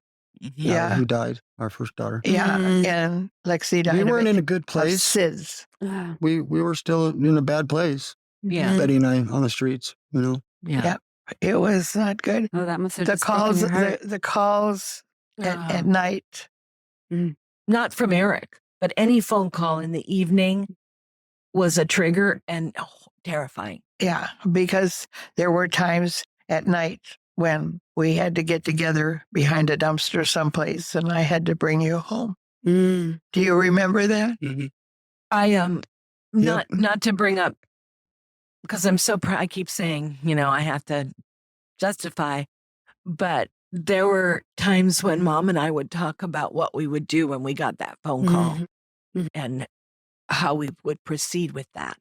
who died, our first daughter. Yeah, and Lexi died. We weren't in a good place. SIDS. We were still in a bad place. Yeah. Betty and I on the streets, Yeah. It was not good. Oh, that must have the calls. The calls at night. Not from Erik, but any phone call in the evening was a trigger and terrifying. Yeah, because there were times at night when we had to get together behind a dumpster someplace and I had to bring you home. Do you remember that? I not to bring up, because I'm so proud. I keep saying, I have to justify, but there were times when Mom and I would talk about what we would do when we got that phone call and how we would proceed with that.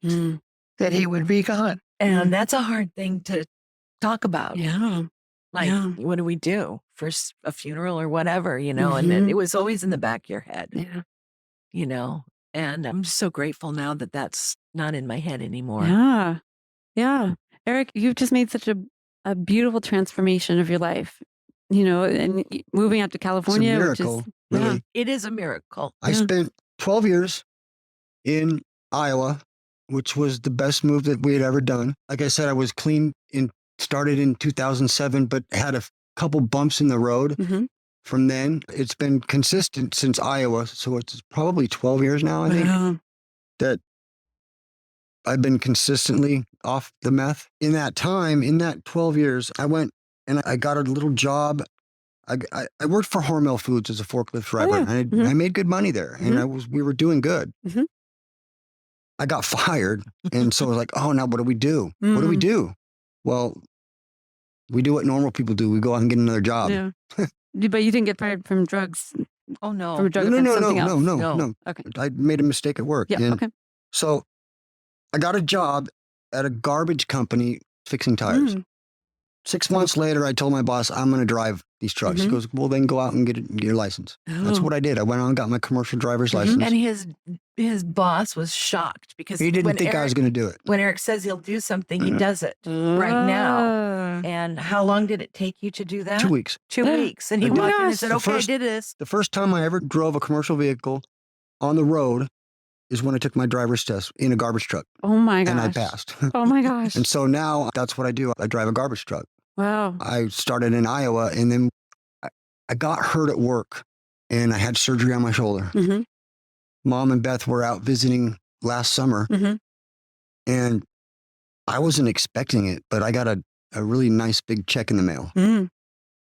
That he would be gone. And that's a hard thing to talk about. Yeah. Like, what do we do for a funeral or whatever, and it was always in the back of your head, and I'm just so grateful now that that's not in my head anymore. Yeah. Yeah. Erik, you've just made such a beautiful transformation of your life, and moving out to California. It's a miracle, really. It is a miracle. I spent 12 years in Iowa, which was the best move that we had ever done. Like I said, I was clean started in 2007, but had a couple bumps in the road. From then. It's been consistent since Iowa. So it's probably 12 years now, I think, that I've been consistently off the meth. In that time, in that 12 years, I went and I got a little job. I worked for Hormel Foods as a forklift driver. And I made good money there. And we were doing good. I got fired. And so I was like, oh, now what do we do? What do we do? Well, we do what normal people do. We go out and get another job. Yeah. But you didn't get fired from drugs. Oh, no. From a drug offense, something else. No. Okay. I made a mistake at work. Yeah, okay. So I got a job at a garbage company fixing tires. 6 months later, I told my boss, I'm going to drive these trucks. He goes, well, then go out and get your license. That's what I did. I went out and got my commercial driver's license. And his boss was shocked because he didn't think I was going to do it. When Erik says he'll do something, he does it right now. And how long did it take you to do that? 2 weeks. 2 weeks. And he walked in and said, okay, I did this. The first time I ever drove a commercial vehicle on the road is when I took my driver's test in a garbage truck. Oh my gosh. And I passed. Oh my gosh. And so now that's what I do. I drive a garbage truck. Wow. I started in Iowa, and then I got hurt at work, and I had surgery on my shoulder. Mm-hmm. Mom and Beth were out visiting last summer, mm-hmm. and I wasn't expecting it, but I got a really nice big check in the mail. Mm.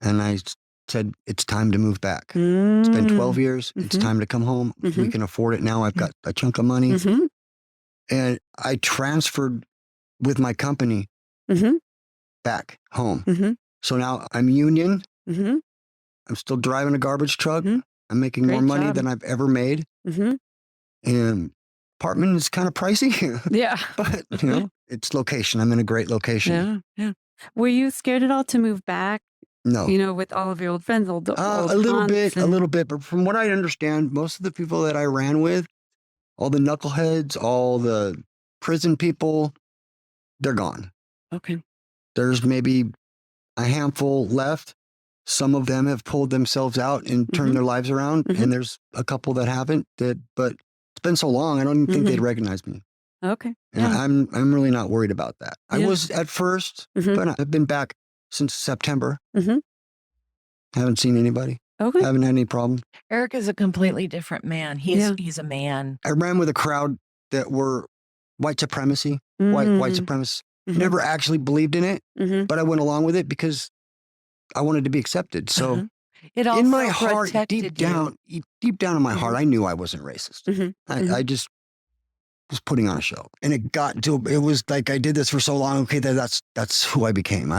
And I said, it's time to move back. It's been 12 years. Mm-hmm. It's time to come home. Mm-hmm. We can afford it now. I've got a chunk of money. Mm-hmm. And I transferred with my company mm-hmm. back home. Mm-hmm. So now I'm union. Mm-hmm. I'm still driving a garbage truck. Mm-hmm. I'm making more money than I've ever made. Mm-hmm. And apartment is kind of pricey. Yeah. But, it's location. I'm in a great location. Yeah. Yeah. Were you scared at all to move back? No. With all of your old friends, old a little bit. But from what I understand, most of the people that I ran with, all the knuckleheads, all the prison people, they're gone. Okay. There's maybe a handful left. Some of them have pulled themselves out and turned their lives around. Mm-hmm. And there's a couple that haven't. But it's been so long, I don't even think they'd recognize me. Okay. And I'm really not worried about that. Yeah. I was at first, but I've been back since September. Mm-hmm. Haven't seen anybody. Okay. Haven't had any problem. Erik is a completely different man. He's a man. I ran with a crowd that were white supremacy, white supremacists. Mm-hmm. Never actually believed in it, but I went along with it because I wanted to be accepted. So it also in my heart, deep down in my heart, I knew I wasn't racist. Mm-hmm. I just was putting on a show, and it was like I did this for so long. Okay, that's who I became.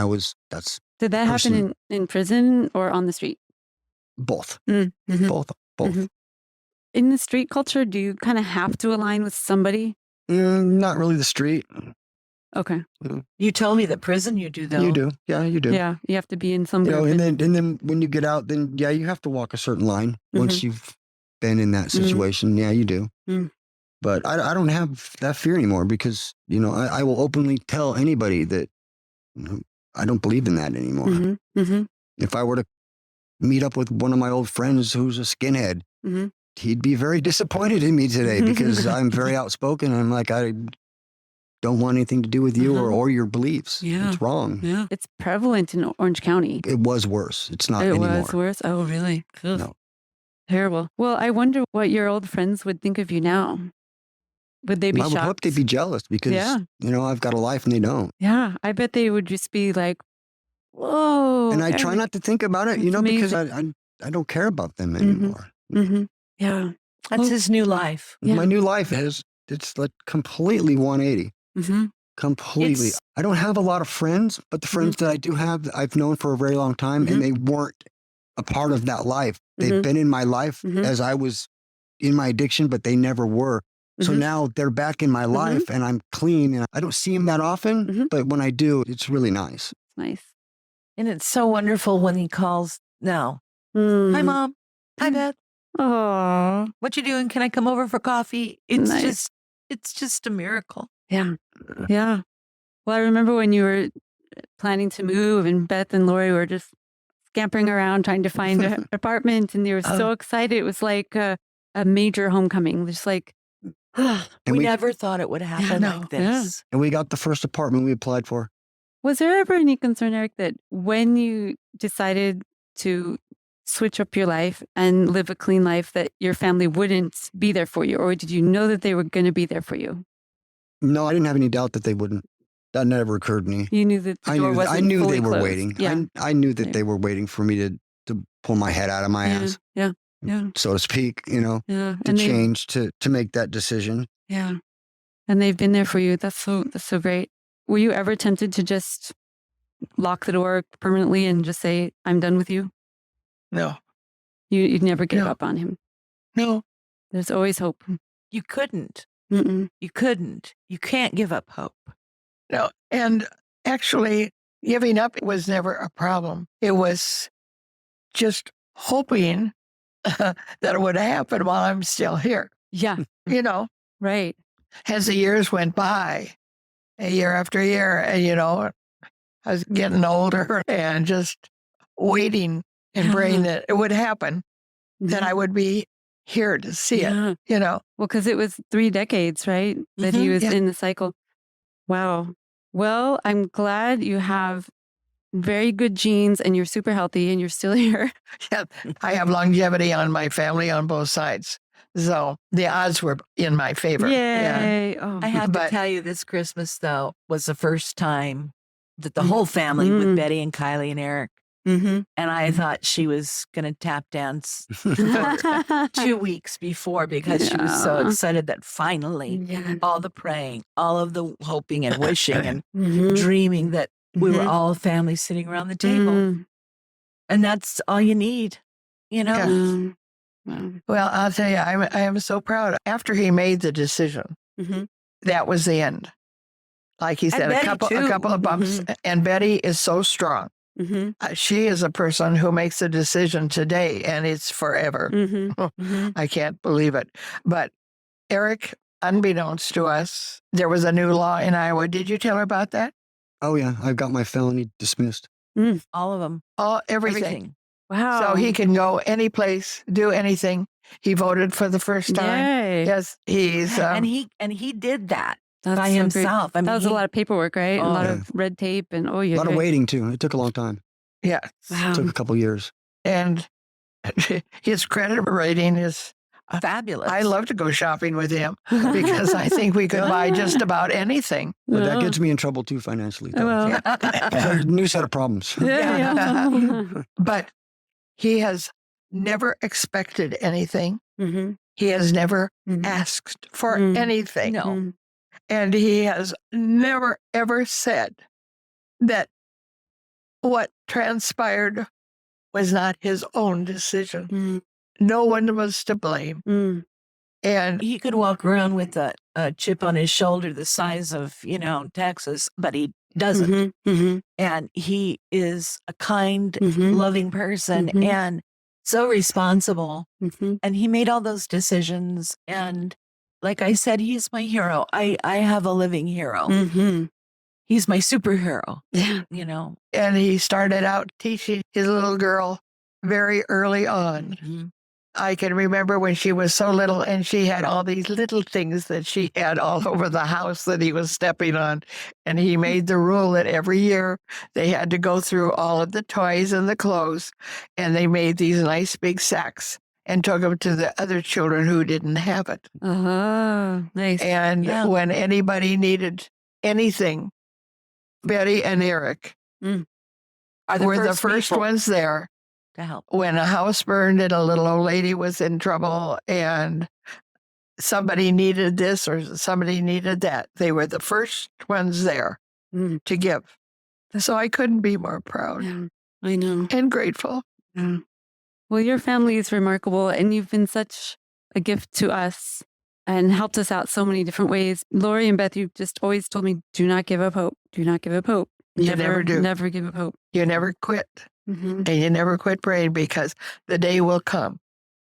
Did that happen in prison or on the street? Both. Mm-hmm. Both. Mm-hmm. In the street culture, do you kind of have to align with somebody? Not really the street. Okay. You told me that prison you do, though. You do. Yeah, you do. Yeah, you have to be in some and then when you get out, then you have to walk a certain line once you've been in that situation. Yeah, you do. Mm. But I don't have that fear anymore because, I will openly tell anybody that I don't believe in that anymore. Mm-hmm. Mm-hmm. If I were to meet up with one of my old friends who's a skinhead, he'd be very disappointed in me today because I'm very outspoken. I'm like, I don't want anything to do with you or your beliefs. Yeah. It's wrong. Yeah. It's prevalent in Orange County. It was worse. It's not anymore. It was worse? Oh, really? Ugh. No. Terrible. Well, I wonder what your old friends would think of you now. Would they be shocked? I would hope they'd be jealous because, I've got a life and they don't. Yeah. I bet they would just be like, whoa. And I try not to think about it, because I don't care about them anymore. Mm-hmm. Yeah. That's his new life. Yeah. My new life it's like completely 180. Mm-hmm. Completely. I don't have a lot of friends, but the friends that I do have, I've known for a very long time, and they weren't a part of that life. They've been in my life as I was in my addiction, but they never were. So now they're back in my life and I'm clean, and I don't see them that often, but when I do, it's really nice. Nice. And it's so wonderful when he calls now. Hi, Mom. Hi, Beth. Oh, what you doing? Can I come over for coffee? It's just a miracle. Yeah. Yeah. Well, I remember when you were planning to move and Beth and Laurie were just scampering around trying to find an apartment, and they were so excited. It was like a major homecoming. Just like, we never thought it would happen like this. Yeah. And we got the first apartment we applied for. Was there ever any concern, Erik, that when you decided to switch up your life and live a clean life, that your family wouldn't be there for you? Or did you know that they were going to be there for you? No, I didn't have any doubt that they wouldn't. That never occurred to me. You knew that the door wasn't I knew fully they were closed. waiting. Yeah. I knew that they were waiting for me to pull my head out of my ass. Yeah. So to speak, to change, to make that decision. Yeah. And they've been there for you. That's so great. Were you ever tempted to just lock the door permanently and just say, I'm done with you? No. You'd never give up on him? No. There's always hope. You couldn't. Mm-mm. You couldn't. You can't give up hope. No. And actually, giving up was never a problem. It was just hoping that it would happen while I'm still here. Yeah. Right. As the years went by, year after year, and, I was getting older and just waiting and praying that it would happen, that I would be here to see it, you know. Well, because it was 3 decades, right? That he was in the cycle. Wow. Well, I'm glad you have very good genes and you're super healthy and you're still here. Yeah, I have longevity on my family on both sides. So the odds were in my favor. Yay. Yeah. Oh. I have to tell you, this Christmas, though, was the first time that the whole family with Betty and Kylie and Erik, and I thought she was going to tap dance for 2 weeks before because she was so excited that finally all the praying, all of the hoping and wishing and dreaming that we were all a family sitting around the table. And that's all you need, you know? Yeah. Well, I'll tell you, I am so proud. After he made the decision, that was the end. Like he said, a couple of bumps. And Betty is so strong. She is a person who makes a decision today, and it's forever. I can't believe it. But Erik, unbeknownst to us, there was a new law in Iowa. Did you tell her about that? Oh, yeah. I've got my felony dismissed. All of them. Everything. Wow. So he can go any place, do anything. He voted for the first time. Yay. Yes, he's and he did that by so himself. I mean, that was a lot of paperwork, right? A lot of red tape and a lot of waiting too. It took a long time. Yeah. Wow. It took a couple years. And his credit rating is fabulous. I love to go shopping with him because I think we could buy just about anything. But that gets me in trouble too financially. Well. A new set of problems. But he has never expected anything. He has never asked for anything. No. And he has never, ever said that what transpired was not his own decision. No one was to blame. And he could walk around with a chip on his shoulder the size of, Texas, but he doesn't. And he is a kind, loving person and so responsible. And he made all those decisions. And like I said, he's my hero. I have a living hero. He's my superhero, And he started out teaching his little girl very early on. I can remember when she was so little and she had all these little things that she had all over the house that he was stepping on. And he made the rule that every year they had to go through all of the toys and the clothes. And they made these nice big sacks and took them to the other children who didn't have it. Nice. And when anybody needed anything, Betty and Erik were the first ones there to help. When a house burned and a little old lady was in trouble and somebody needed this or somebody needed that, they were the first ones there to give. So I couldn't be more proud. Yeah, I know. And grateful. Yeah. Well, your family is remarkable and you've been such a gift to us and helped us out so many different ways. Laurie and Beth, you've just always told me, do not give up hope. Do not give up hope. You never do. Never give up hope. You never quit. And you never quit praying because the day will come.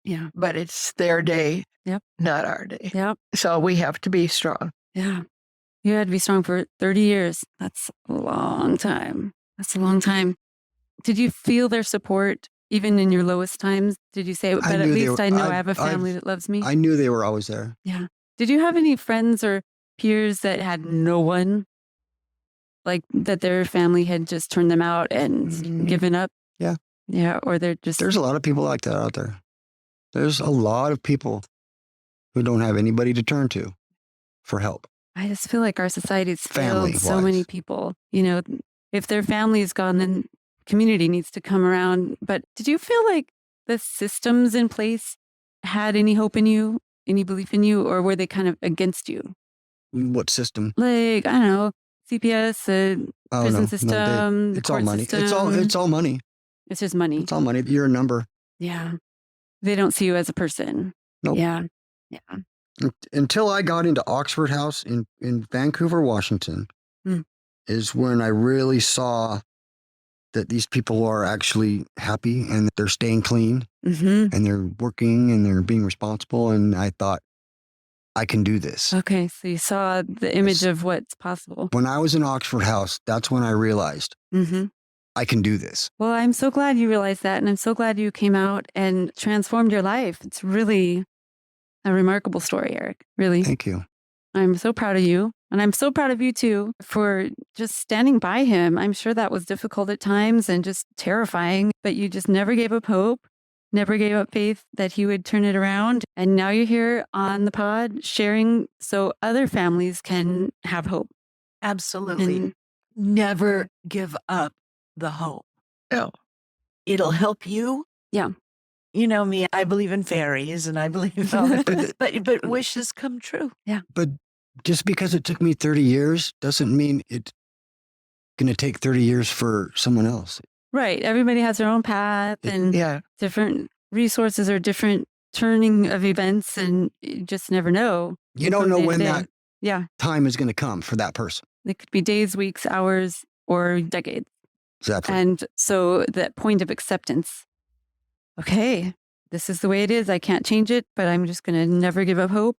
Yeah. But it's their day, not our day. So we have to be strong. Yeah. You had to be strong for 30 years. That's a long time. That's a long time. Did you feel their support even in your lowest times? Did you say, but at least I know I have a family that loves me? I knew they were always there. Yeah. Did you have any friends or peers that had no one? Like that their family had just turned them out and given up? Yeah. Yeah. Or they're just... There's a lot of people like that out there. There's a lot of people who don't have anybody to turn to for help. I just feel like our society's failed so many people. If their family is gone, then community needs to come around. But did you feel like the systems in place had any hope in you, any belief in you, or were they kind of against you? What system? Like, I don't know, CPS, prison system, it's all money. It's all money. It's just money. It's all money. You're a number. Yeah. They don't see you as a person. Nope. Yeah. Until I got into Oxford House in Vancouver, Washington, is when I really saw that these people are actually happy and that they're staying clean and they're working and they're being responsible. And I thought, I can do this. Okay. So you saw the image of what's possible. When I was in Oxford House, that's when I realized I can do this. Well, I'm so glad you realized that. And I'm so glad you came out and transformed your life. It's really a remarkable story, Erik. Really. Thank you. I'm so proud of you. And I'm so proud of you too for just standing by him. I'm sure that was difficult at times and just terrifying, but you just never gave up hope, never gave up faith that he would turn it around. And now you're here on the pod sharing so other families can have hope. Absolutely. And never give up the hope. No. It'll help you. Yeah. You know me, I believe in fairies and I believe but wishes come true. Yeah. But just because it took me 30 years doesn't mean it's going to take 30 years for someone else. Right. Everybody has their own path and different resources or different turning of events, and you just never know. You don't know when that Yeah. time is going to come for that person. It could be days, weeks, hours, or decades. Exactly. And so that point of acceptance, okay, this is the way it is. I can't change it, but I'm just going to never give up hope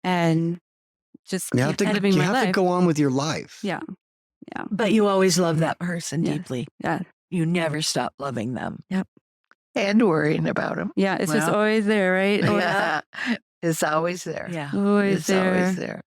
and just You have to go on with your life. Yeah. Yeah. But you always love that person deeply. Yeah. You never stop loving them. Yep. And worrying about them. Yeah. It's just always there, right? Yeah. It's always there. Yeah. Always there.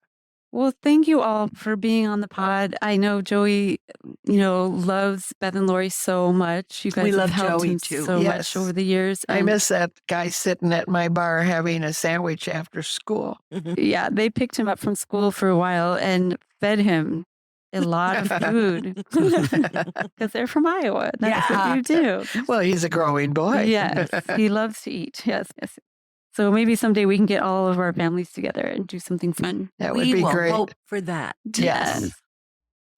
Well, thank you all for being on the pod. I know Joey, loves Beth and Laurie so much. You guys we have love helped Joey him too. so much over the years. I miss that guy sitting at my bar having a sandwich after school. Yeah, they picked him up from school for a while and fed him a lot of food because they're from Iowa. That's what you do. Well, he's a growing boy. Yes, he loves to eat. Yes. So maybe someday we can get all of our families together and do something fun. That would be great. We will hope for that. Yes.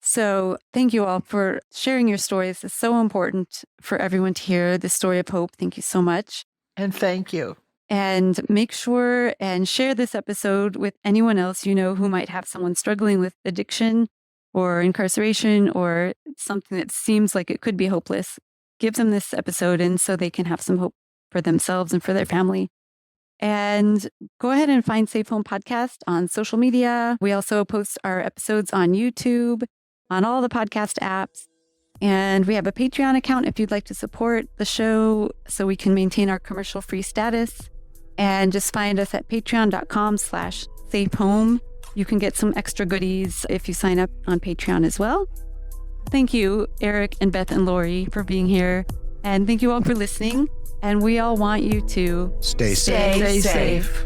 So thank you all for sharing your stories. It's so important for everyone to hear the story of hope. Thank you so much. And thank you. And make sure and share this episode with anyone else you know who might have someone struggling with addiction or incarceration or something that seems like it could be hopeless. Give them this episode and so they can have some hope for themselves and for their family. And go ahead and find Safe Home Podcast on social media. We also post our episodes on YouTube, on all the podcast apps. And we have a Patreon account if you'd like to support the show so we can maintain our commercial-free status. And just find us at patreon.com/safehome. You can get some extra goodies if you sign up on Patreon as well. Thank you, Erik and Beth and Laurie, for being here. And thank you all for listening. And we all want you to stay safe. Stay safe.